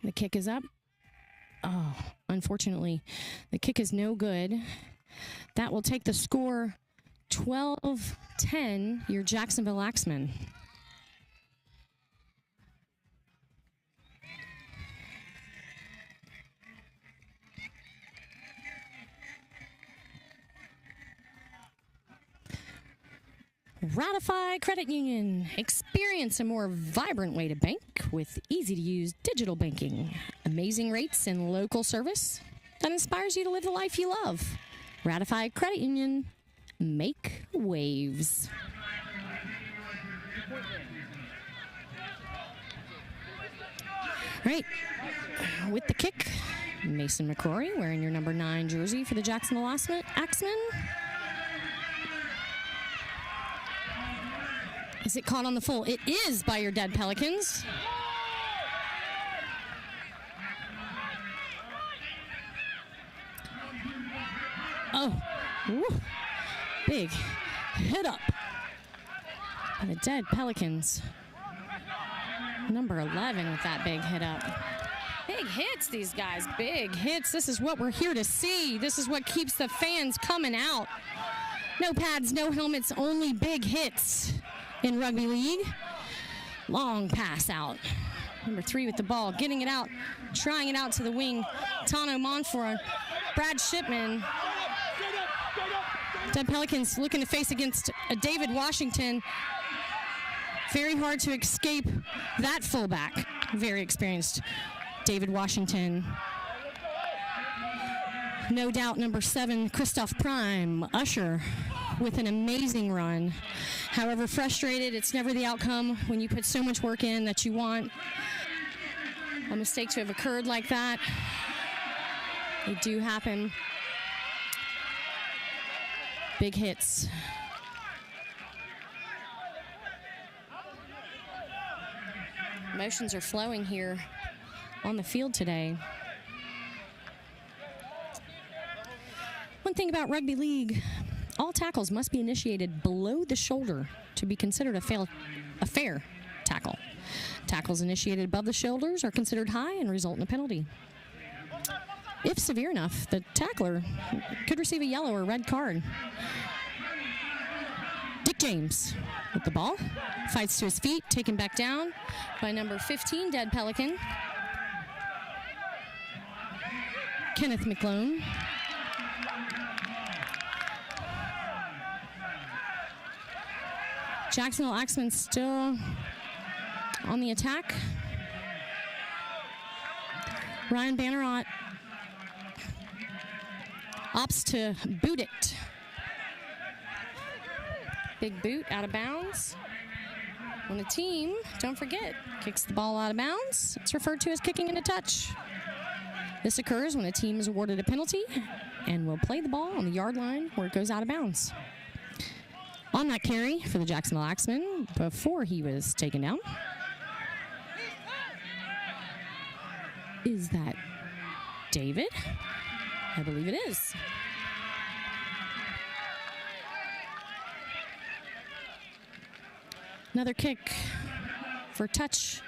The kick is up. Oh, unfortunately, the kick is no good. That will take the score 12-10, your Jacksonville Axemen. Ratify Credit Union. Experience a more vibrant way to bank with easy-to-use digital banking. Amazing rates and local service that inspires you to live the life you love. Ratify Credit Union. Make waves. Right, with the kick, Mason McCrory wearing your number 9 jersey for the Jacksonville Axemen. Is it caught on the full? It is by your Dead Pelicans. Oh, woo. Big hit up by the Dead Pelicans. Number 11 with that big hit up. Big hits, these guys. Big hits. This is what we're here to see. This is what keeps the fans coming out. No pads, no helmets, only big hits in rugby league. Long pass out. Number 3 with the ball, getting it out, trying it out to the wing. Tano Monfort, Brad Shipman. Dead Pelicans looking to face against a David Washington. Very hard to escape that fullback. Very experienced David Washington. No doubt number 7, Christoph Prime, Usher, with an amazing run. However frustrated, it's never the outcome when you put so much work in that you want a mistake to have occurred like that. They do happen. Big hits. Emotions are flowing here on the field today. One thing about rugby league, all tackles must be initiated below the shoulder to be considered a fair tackle. Tackles initiated above the shoulders are considered high and result in a penalty. If severe enough, the tackler could receive a yellow or red card. Dick James with the ball, fights to his feet, taken back down by number 15, Dead Pelican. Kenneth McClone. Jacksonville Axemen still on the attack. Ryan Bannerot opts to boot it. Big boot out of bounds. When the team, don't forget, kicks the ball out of bounds, it's referred to as kicking in a touch. This occurs when a team is awarded a penalty and will play the ball on the yard line where it goes out of bounds. On that carry for the Jacksonville Axemen before he was taken down. Is that David? I believe it is. Another kick for touch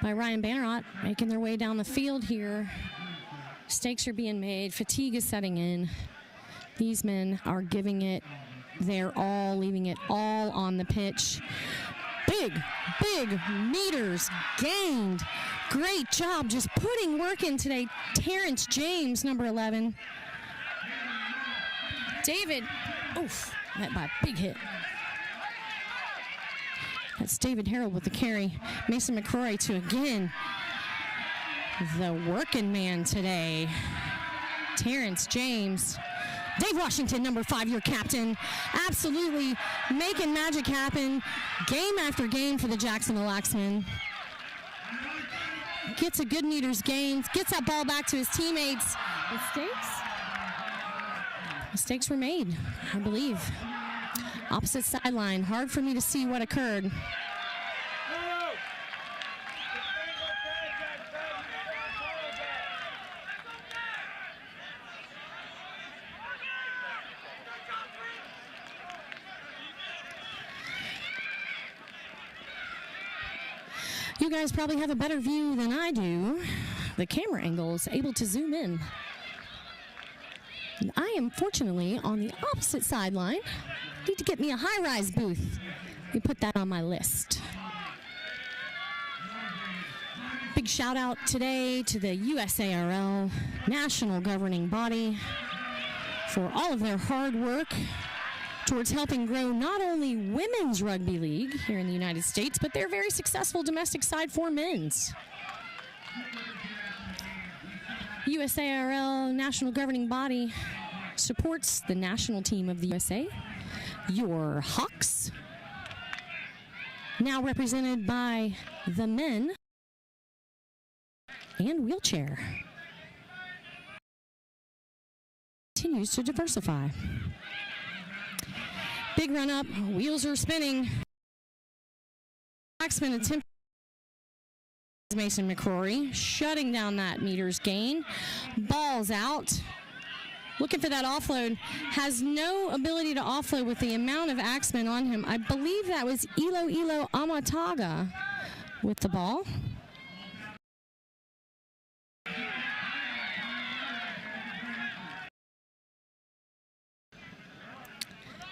by Ryan Bannerot, making their way down the field here. Mistakes are being made. Fatigue is setting in. These men are giving it They're all leaving it all on the pitch. Big meters gained. Great job just putting work in today. Terrence James, number 11. David, met by a big hit. That's David Harold with the carry. Mason McCrory to again the working man today. Terrence James. Dave Washington, number 5, your captain, absolutely making magic happen game after game for the Jacksonville Axemen. Gets a good meters gain, gets that ball back to his teammates. Mistakes were made, I believe. Opposite sideline, hard for me to see what occurred. You guys probably have a better view than I do. The camera angle is able to zoom in. And I am fortunately on the opposite sideline. Need to get me a high-rise booth. We put that on my list. Big shout out today to the USARL, national governing body, for all of their hard work towards helping grow not only women's rugby league here in the United States, but their very successful domestic side for men's. USARL national governing body supports the national team of the USA, your Hawks, now represented by the men and wheelchair. Continues to diversify. Big run up, wheels are spinning. Axemen attempt. Mason McCrory shutting down that meters gain. Ball's out. Looking for that offload. Has no ability to offload with the amount of Axemen on him. I believe that was Ilo Amataga with the ball.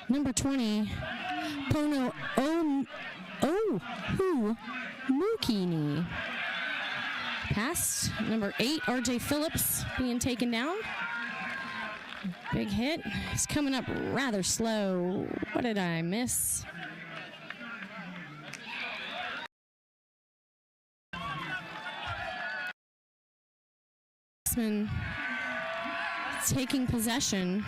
Number 20, Pono Mukini. Pass. Number 8, RJ Phillips being taken down. Big hit. He's coming up rather slow. What did I miss? Axemen taking possession.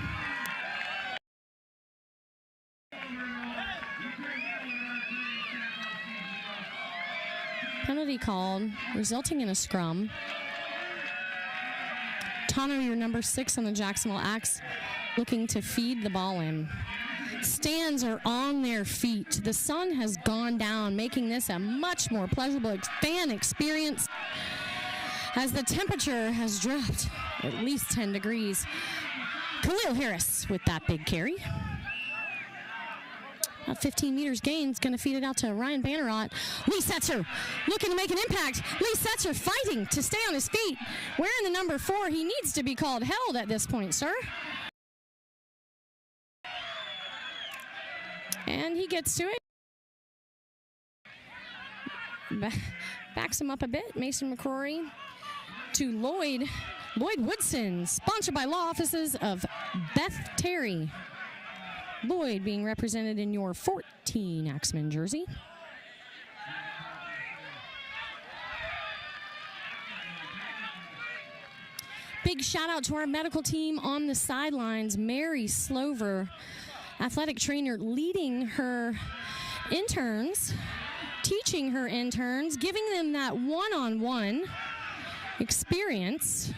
Penalty called, resulting in a scrum. Tano, your number 6 on the Jacksonville Axe, looking to feed the ball in. Stands are on their feet. The sun has gone down, making this a much more pleasurable fan experience as the temperature has dropped at least 10 degrees. Khalil Harris with that big carry. About 15 meters gain is going to feed it out to Ryan Bannerot. Lee Setzer looking to make an impact. Lee Setzer fighting to stay on his feet. Wearing the number 4, he needs to be called held at this point, sir. And he gets to it. Backs him up a bit. Mason McCrory to Lloyd Woodson, sponsored by law offices of Beth Terry. Lloyd being represented in your 14 Axemen jersey. Big shout out to our medical team on the sidelines. Mary Slover, athletic trainer, leading her interns, teaching her interns, giving them that one-on-one experience.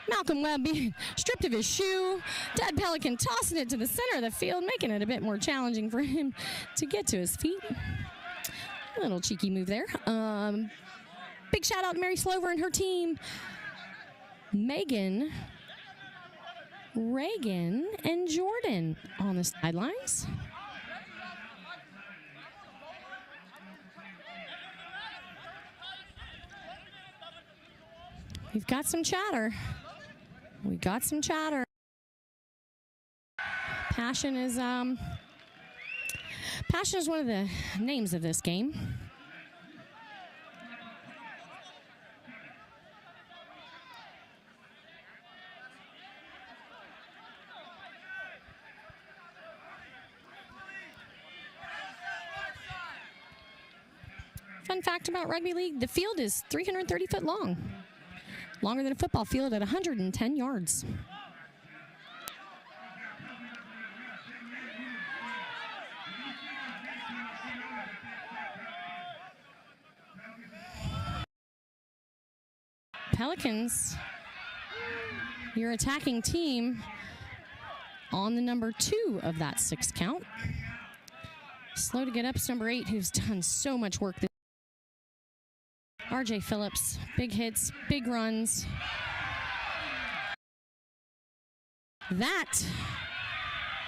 Malcolm Webb being stripped of his shoe. Dead Pelican tossing it to the center of the field, making it a bit more challenging for him to get to his feet. A little cheeky move there. Big shout out to Mary Slover and her team. Megan, Reagan, and Jordan on the sidelines. We've got some chatter. We got some chatter. Passion is one of the names of this game. Fun fact about rugby league, the field is 330 foot long. Longer than a football field at 110 yards. Pelicans, your attacking team on the number 2 of that 6 count. Slow to get up is number 8, who's done so much work. RJ Phillips, big hits, big runs. That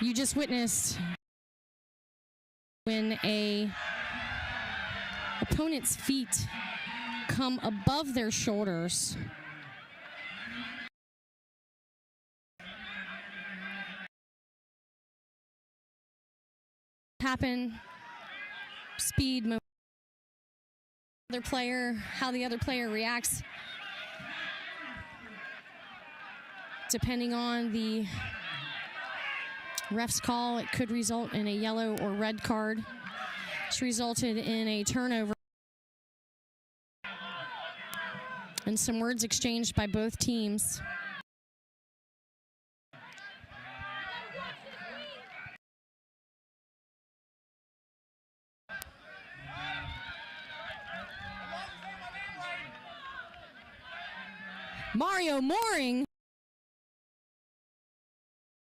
you just witnessed when a opponent's feet come above their shoulders. Happen, speed, motion. Other player, how the other player reacts, depending on the ref's call, it could result in a yellow or red card. It's resulted in a turnover and some words exchanged by both teams. Mario Mooring.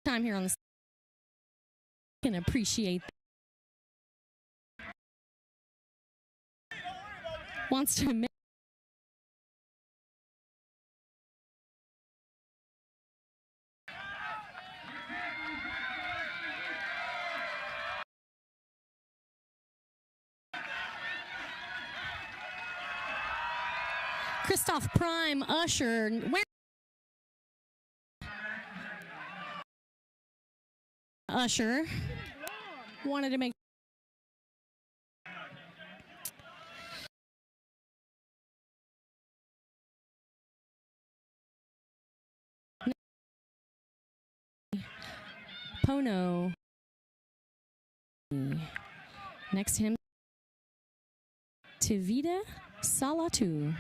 Time here on the can appreciate that. Wants to admit Christoph Prime, Usher, Usher wanted to make Pono. Next to him, Tivida Salatu.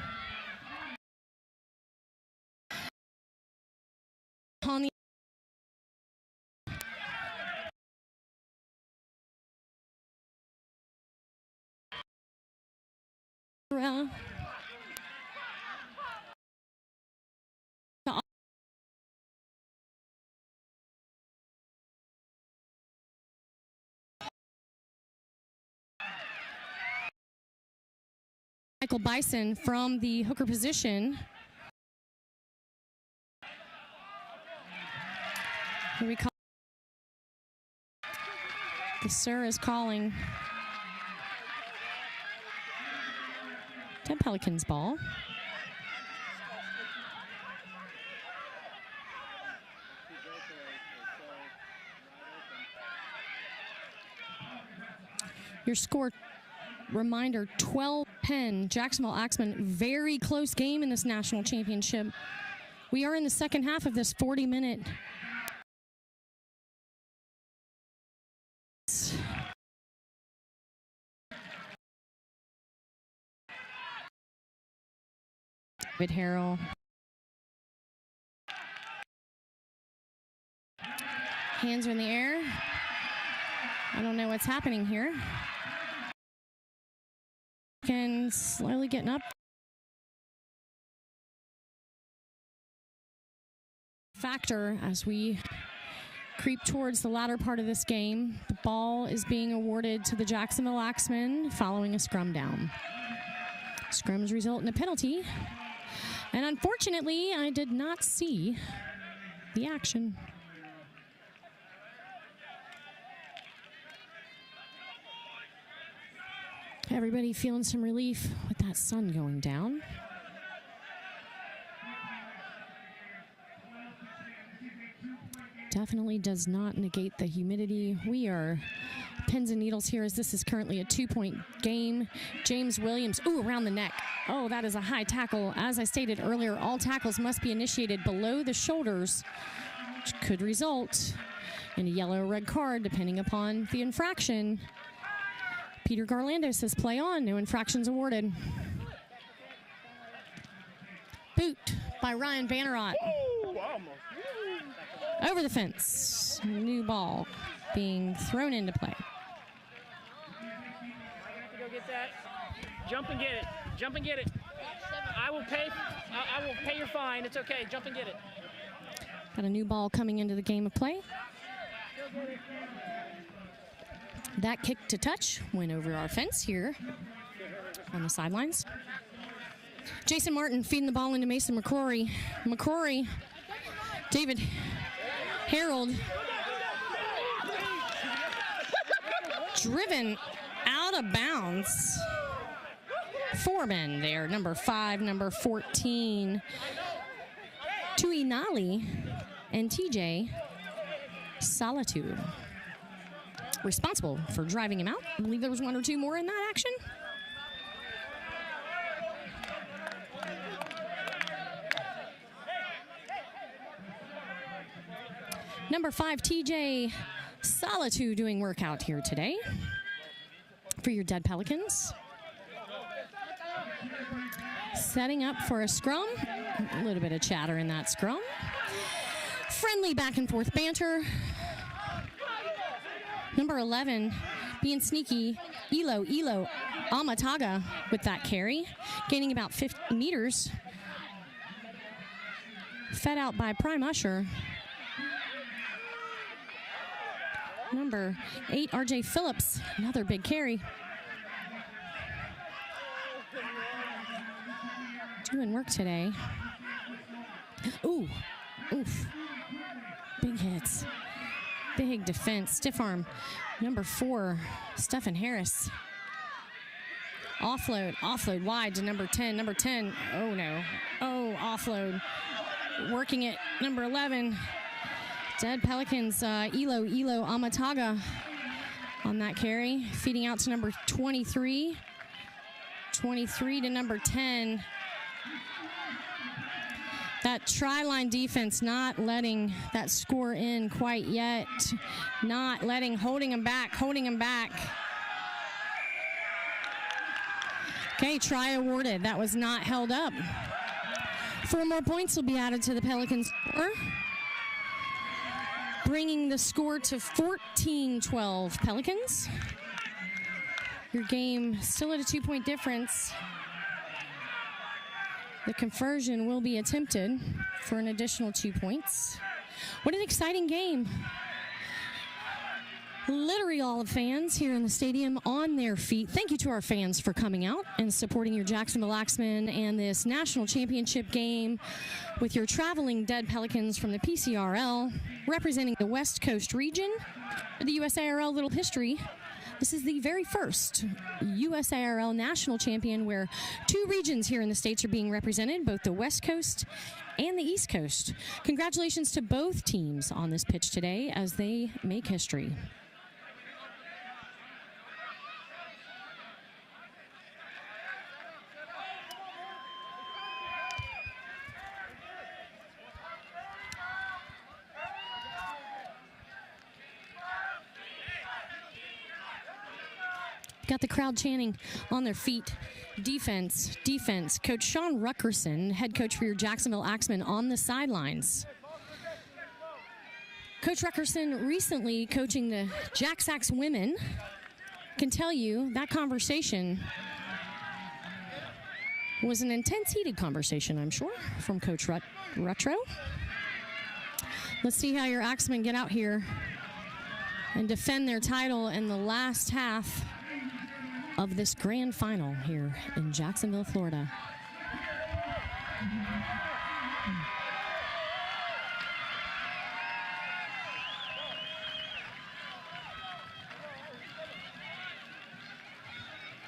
On the Michael Bison from the hooker position. Here we call. The sir is calling. Pelicans ball. Your score reminder, 12-10, Jacksonville Axemen. Very close game in this national championship. We are in the second half of this 40-minute David Harrell. Hands are in the air. I don't know what's happening here. And slowly getting up. Factor as we creep towards the latter part of this game. The ball is being awarded to the Jacksonville Axemen following a scrum down. Scrums result in a penalty. And unfortunately, I did not see the action. Everybody feeling some relief with that sun going down. Definitely does not negate the humidity. We are pins and needles here as this is currently a 2-point game. James Williams, around the neck. Oh, that is a high tackle. As I stated earlier, all tackles must be initiated below the shoulders, which could result in a yellow or red card depending upon the infraction. Peter Garlando says play on, no infractions awarded. Boot by Ryan Bannerot. Over the fence. New ball being thrown into play. Go get that. Jump and get it. Jump and get it. I will pay your fine. It's okay. Jump and get it. Got a new ball coming into the game of play. That kick to touch went over our fence here on the sidelines. Jason Martin feeding the ball into Mason McCrory. McCrory, David Harold, driven out of bounds. Four men there, number 5, number 14, Tui Nali and TJ Solitude. Responsible for driving him out. I believe there was 1 or 2 more in that action. Number 5, TJ Solitude doing work out here today for your Dead Pelicans. Setting up for a scrum. A little bit of chatter in that scrum. Friendly back and forth banter. Number 11, being sneaky, Elo Amataga with that carry, gaining about 50 meters. Fed out by Prime Usher. Number 8, RJ Phillips, another big carry. Doing work today. Oof. Big hits. Big defense, stiff arm. Number 4, Stephen Harris. Offload wide to number 10. Number 10, oh no. Oh, offload. Working it, number 11. Dead Pelicans, Elo Amataga on that carry. Feeding out to number 23. 23 to number 10. That tri-line defense not letting that score in quite yet. Holding him back. Okay, try awarded. That was not held up. 4 more points will be added to the Pelicans score, bringing the score to 14-12 Pelicans. Your game still at a 2-point difference. The conversion will be attempted for an additional 2 points. What an exciting game. Literally all the fans here in the stadium on their feet. Thank you to our fans for coming out and supporting your Jacksonville Axemen and this national championship game with your traveling Dead Pelicans from the PCRL, representing the West Coast region of the USARL. Little history. This is the very first USARL national champion where 2 regions here in the States are being represented, both the West Coast and the East Coast. Congratulations to both teams on this pitch today as they make history. Got the crowd chanting on their feet. Defense. Coach Sean Ruckerson, head coach for your Jacksonville Axemen, on the sidelines. Coach Ruckerson, recently coaching the Jax women, can tell you that conversation was an intense, heated conversation, I'm sure, from Coach Rutro. Let's see how your Axemen get out here and defend their title in the last half of this grand final here in Jacksonville, Florida.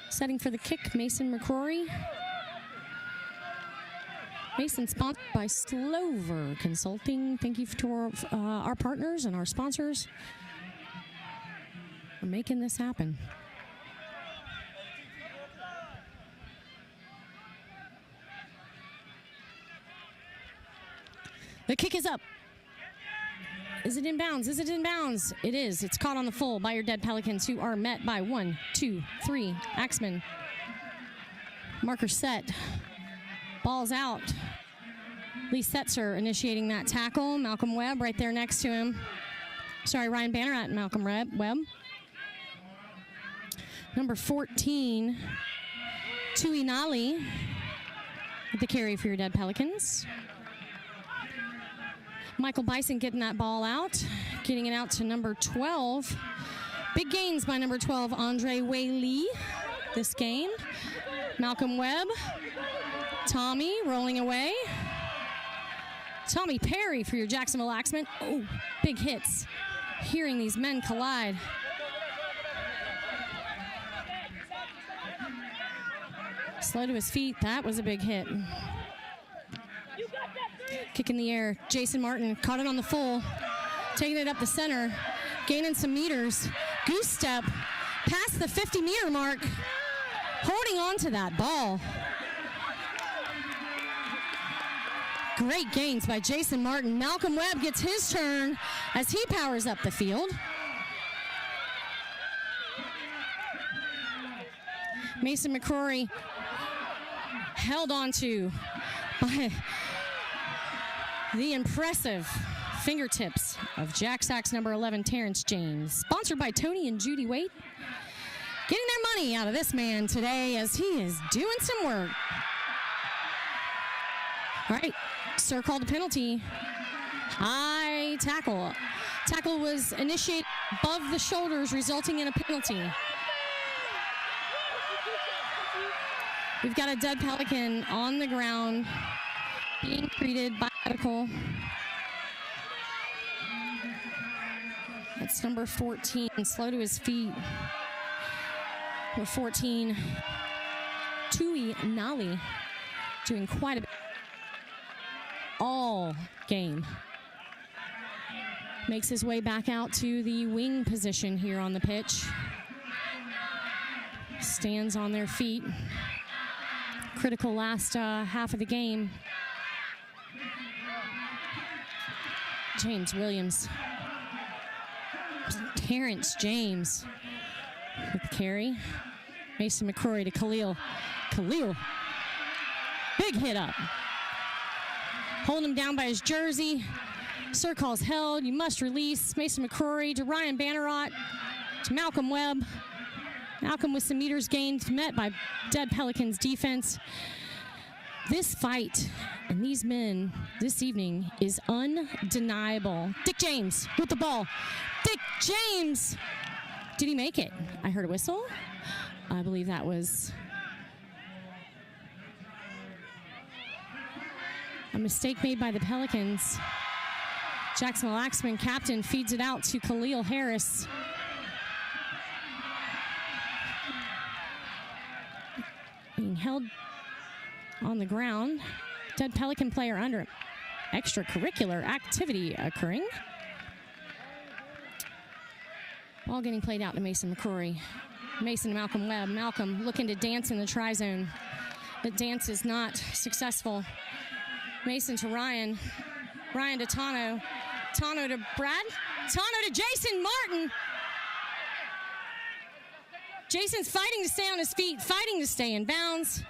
Setting for the kick, Mason McCrory. Mason sponsored by Slover Consulting. Thank you to our partners and our sponsors for making this happen. The kick is up. Is it in bounds? Is it in bounds? It is. It's caught on the full by your Dead Pelicans, who are met by 1, 2, 3 Axemen. Marker set. Ball's out. Lee Setzer initiating that tackle. Malcolm Webb right there next to him. Sorry, Ryan Banneret and Malcolm Webb. Number 14, Tui Nali with the carry for your Dead Pelicans. Michael Bison getting that ball out, getting it out to number 12. Big gains by number 12, Andre Whaley, this game. Malcolm Webb. Tommy rolling away. Tommy Perry for your Jacksonville Axemen. Oh, big hits. Hearing these men collide. Slow to his feet. That was a big hit. Kick in the air. Jason Martin caught it on the full. Taking it up the center. Gaining some meters. Goose step. Past the 50-meter mark. Holding on to that ball. Great gains by Jason Martin. Malcolm Webb gets his turn as he powers up the field. Mason McCrory held on to by the impressive fingertips of Jack-Sax number 11, Terrence James. Sponsored by Tony and Judy Waite. Getting their money out of this man today as he is doing some work. All right, sir called a penalty. High tackle. Tackle was initiated above the shoulders, resulting in a penalty. We've got a Dead Pelican on the ground being treated by medical. That's number 14, slow to his feet. Number 14, Tui Nali, doing quite a bit all game. Makes his way back out to the wing position here on the pitch. Stands on their feet. Critical last half of the game. James Williams. Terrence James with the carry. Mason McCrory to Khalil. Khalil. Big hit up. Holding him down by his jersey. Sir calls held. You must release. Mason McCrory to Ryan Banneret to Malcolm Webb. Malcolm with some meters gained, met by Dead Pelicans defense. This fight and these men this evening is undeniable. Dick James with the ball. Dick James. Did he make it? I heard a whistle. I believe that was a mistake made by the Pelicans. Jacksonville Axemen captain feeds it out to Khalil Harris. Being held on the ground. Dead Pelican player under extracurricular activity occurring. Ball getting played out to Mason McCrory. Mason to Malcolm Webb. Malcolm looking to dance in the tri-zone. The dance is not successful. Mason to Ryan. Ryan to Tano. Tano to Brad. Tano to Jason Martin. Jason's fighting to stay on his feet, fighting to stay in bounds.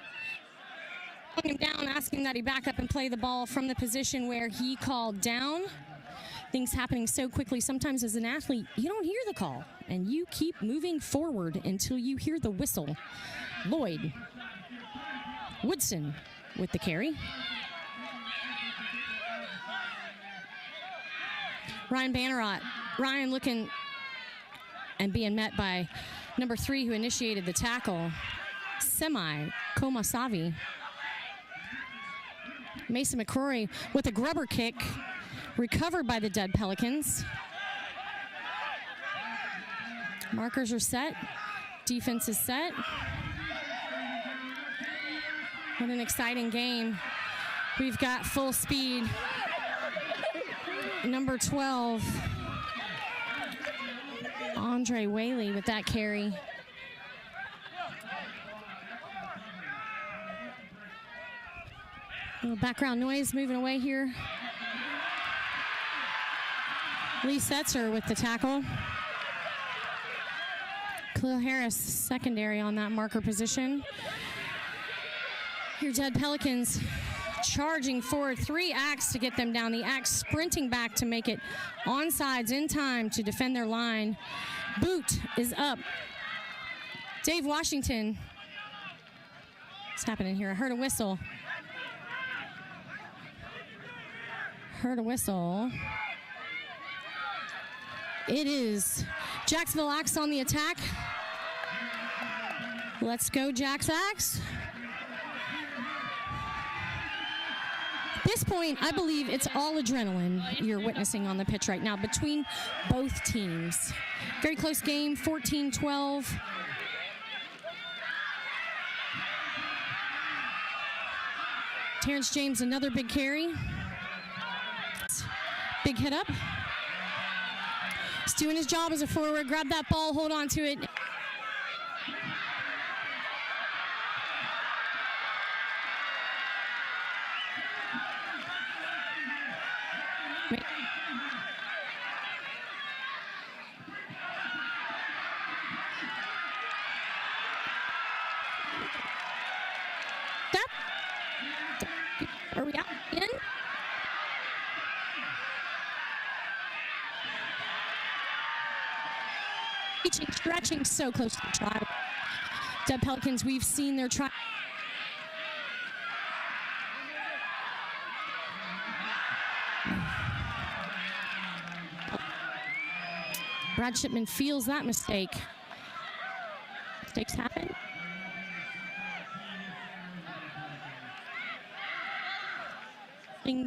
Pulling him down, asking that he back up and play the ball from the position where he called down. Things happening so quickly. Sometimes as an athlete, you don't hear the call, and you keep moving forward until you hear the whistle. Lloyd Woodson with the carry. Ryan Banneret. Ryan looking and being met by number 3 who initiated the tackle, Semi Komasavi. Mason McCrory with a grubber kick, recovered by the Dead Pelicans. Markers are set. Defense is set. What an exciting game. We've got full speed. Number 12, Andre Whaley with that carry. A little background noise moving away here. Lee Setzer with the tackle. Khalil Harris, secondary on that marker position. Your Dead Pelicans charging forward, 3 Axe to get them down. The Axe sprinting back to make it onsides in time to defend their line. Boot is up. Dave Washington. What's happening here? I heard a whistle. Heard a whistle. It is Jacksonville Axe on the attack. Let's go, Jacks Axe. At this point, I believe it's all adrenaline you're witnessing on the pitch right now between both teams. Very close game, 14-12. Terrence James, another big carry. Big hit up. He's doing his job as a forward. Grab that ball, hold on to it. Are we out in? Stretching so close to the try. Dead Pelicans, we've seen their try. Brad Shipman feels that mistake. Mistakes happen.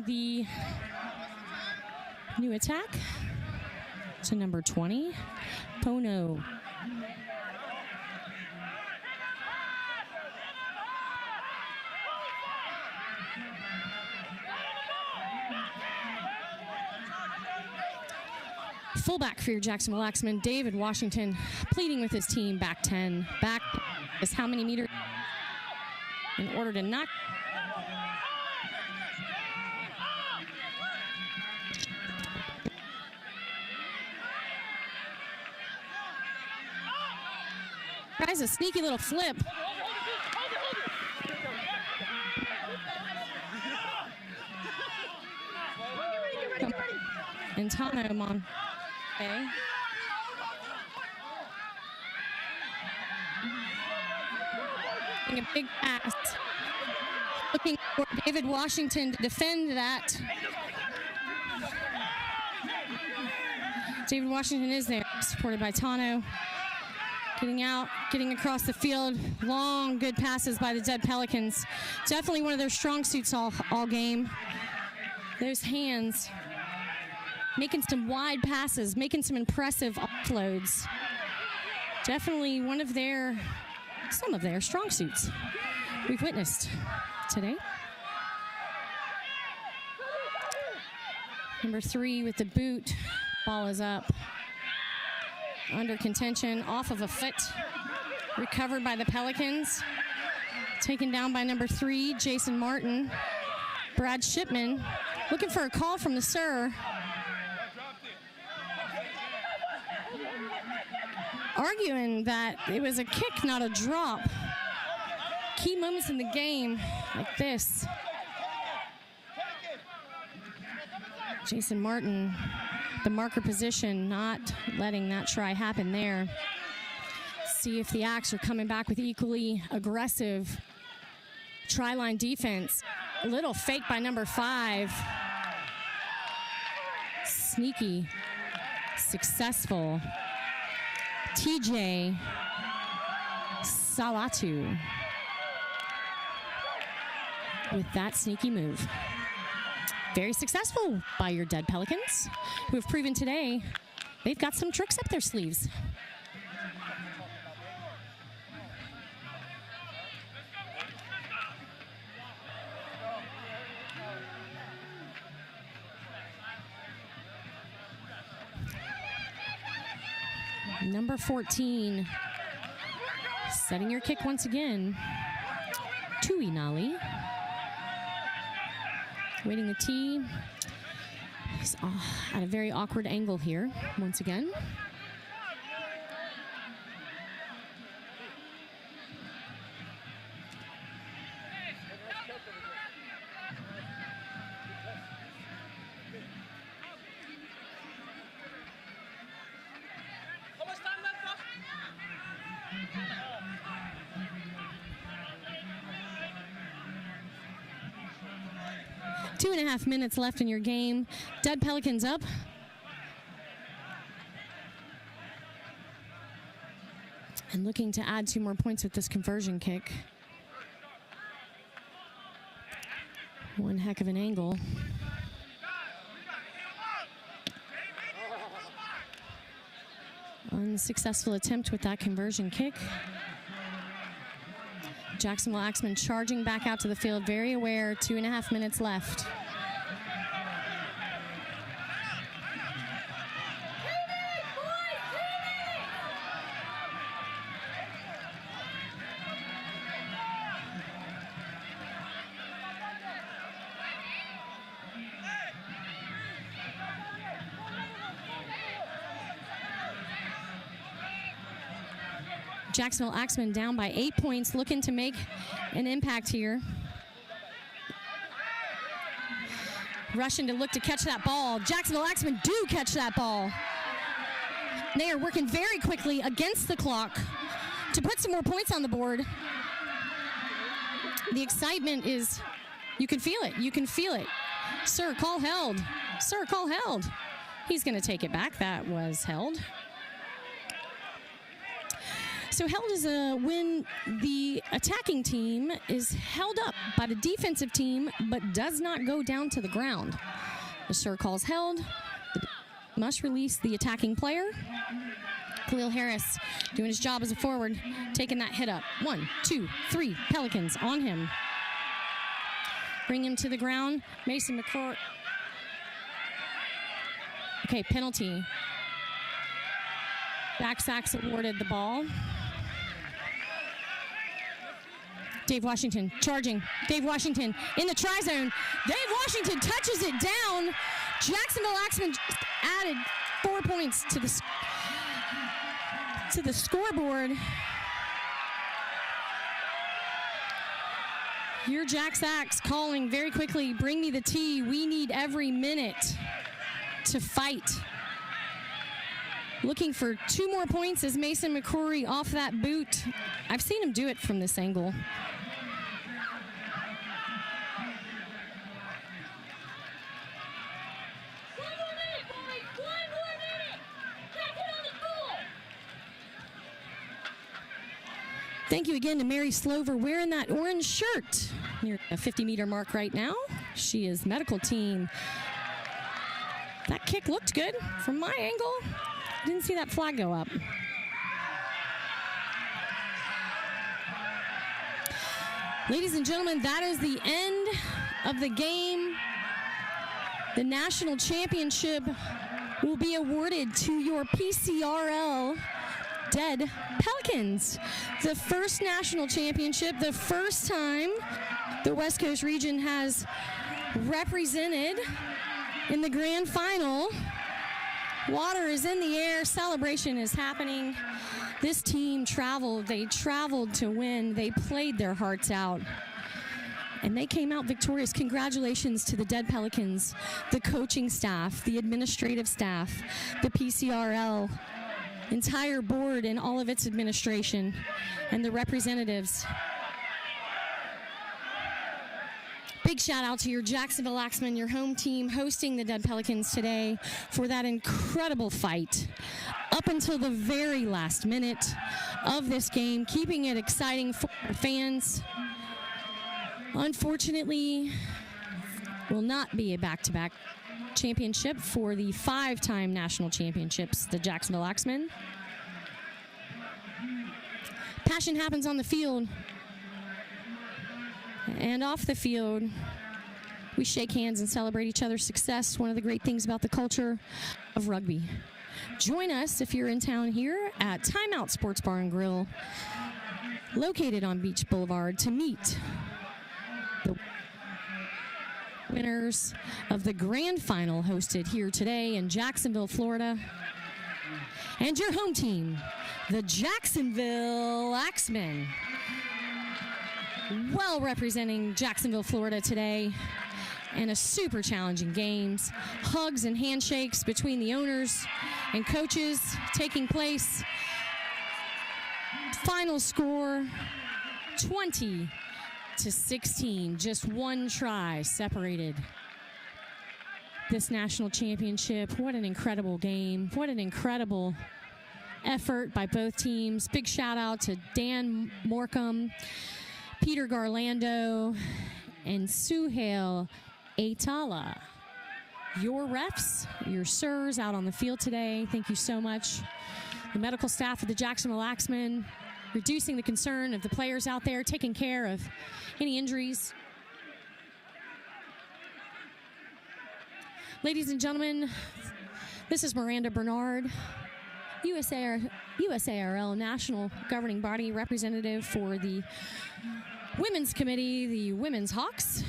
The new attack to number 20, Pono. Fullback for your Jacksonville Axemen, David Washington, pleading with his team, back 10. Back is how many meters in order to not. Tries a sneaky little flip. And Tano on. Okay. A big pass. Looking for David Washington to defend that. David Washington is there, supported by Tano. Getting out, getting across the field. Long, good passes by the Dead Pelicans. Definitely one of their strong suits all game. Those hands. Making some wide passes, making some impressive offloads. Definitely one of their, some of their strong suits we've witnessed today. Number 3 with the boot. Ball is up. Under contention, off of a foot. Recovered by the Pelicans. Taken down by number 3, Jason Martin. Brad Shipman looking for a call from the Sir. Arguing that it was a kick, not a drop. Key moments in the game like this. Jason Martin, the marker position, not letting that try happen there. See if the Axe are coming back with equally aggressive try-line defense. A little fake by number 5. Sneaky, successful. TJ Salatu with that sneaky move. Very successful by your Dead Pelicans, who have proven today they've got some tricks up their sleeves. Number 14. Setting your kick once again. Tui Nali. Waiting the tee. He's at a very awkward angle here once again. Two and a half minutes left in your game. Dead Pelicans up. And looking to add 2 more points with this conversion kick. One heck of an angle. Unsuccessful attempt with that conversion kick. Jacksonville Axemen charging back out to the field, very aware, 2.5 minutes left. Jacksonville Axemen down by 8 points, looking to make an impact here. Rushing to look to catch that ball. Jacksonville Axemen do catch that ball. They are working very quickly against the clock to put some more points on the board. The excitement is, you can feel it, you can feel it. Sir, call held. Sir, call held. He's going to take it back. That was held. So held is when the attacking team is held up by the defensive team but does not go down to the ground. The sir calls held. Must release the attacking player. Khalil Harris doing his job as a forward, taking that hit up. 1, 2, 3 Pelicans on him. Bring him to the ground. Mason McCourt. Okay, penalty. Backsacks awarded the ball. Dave Washington charging. Dave Washington in the tri-zone. Dave Washington touches it down. Jacksonville Axemen added 4 points to the scoreboard. Your Jacks Axe calling very quickly, bring me the tee. We need every minute to fight. Looking for 2 more points as Mason McCrory off that boot. I've seen him do it from this angle. Thank you again to Mary Slover wearing that orange shirt near a 50-meter mark right now. She is medical team. That kick looked good from my angle. Didn't see that flag go up. Ladies and gentlemen, that is the end of the game. The national championship will be awarded to your PCRL Dead Pelicans. The first national championship, the first time the West Coast region has represented in the grand final. Water is in the air, celebration is happening. This team traveled, they traveled to win, they played their hearts out. And they came out victorious. Congratulations to the Dead Pelicans, the coaching staff, the administrative staff, the PCRL, entire board and all of its administration, and the representatives. Big shout out to your Jacksonville Axemen, your home team, hosting the Dead Pelicans today for that incredible fight up until the very last minute of this game, keeping it exciting for our fans. Unfortunately, will not be a back-to-back championship for the 5-time national championships, the Jacksonville Axemen. Passion happens on the field. And off the field, we shake hands and celebrate each other's success. One of the great things about the culture of rugby. Join us if you're in town here at Timeout Sports Bar and Grill, located on Beach Boulevard, to meet the winners of the grand final hosted here today in Jacksonville, Florida. And your home team, the Jacksonville Axemen. Well representing Jacksonville, Florida today. And a super challenging games. Hugs and handshakes between the owners and coaches taking place. Final score, 20-16. Just one try separated this national championship. What an incredible game. What an incredible effort by both teams. Big shout out to Dan Morcom, Peter Garlando, and Suhail Atala. Your refs, your sirs out on the field today, thank you so much. The medical staff of the Jacksonville Axemen, reducing the concern of the players out there, taking care of any injuries. Ladies and gentlemen, this is Miranda Bernard, USARL National Governing Body Representative for the Women's Committee, the Women's Hawks.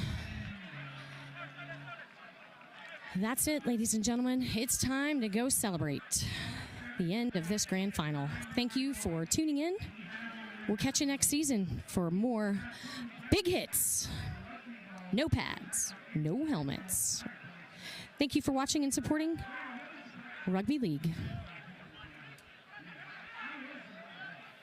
That's it, ladies and gentlemen. It's time to go celebrate the end of this grand final. Thank you for tuning in. We'll catch you next season for more big hits. No pads, no helmets. Thank you for watching and supporting Rugby League.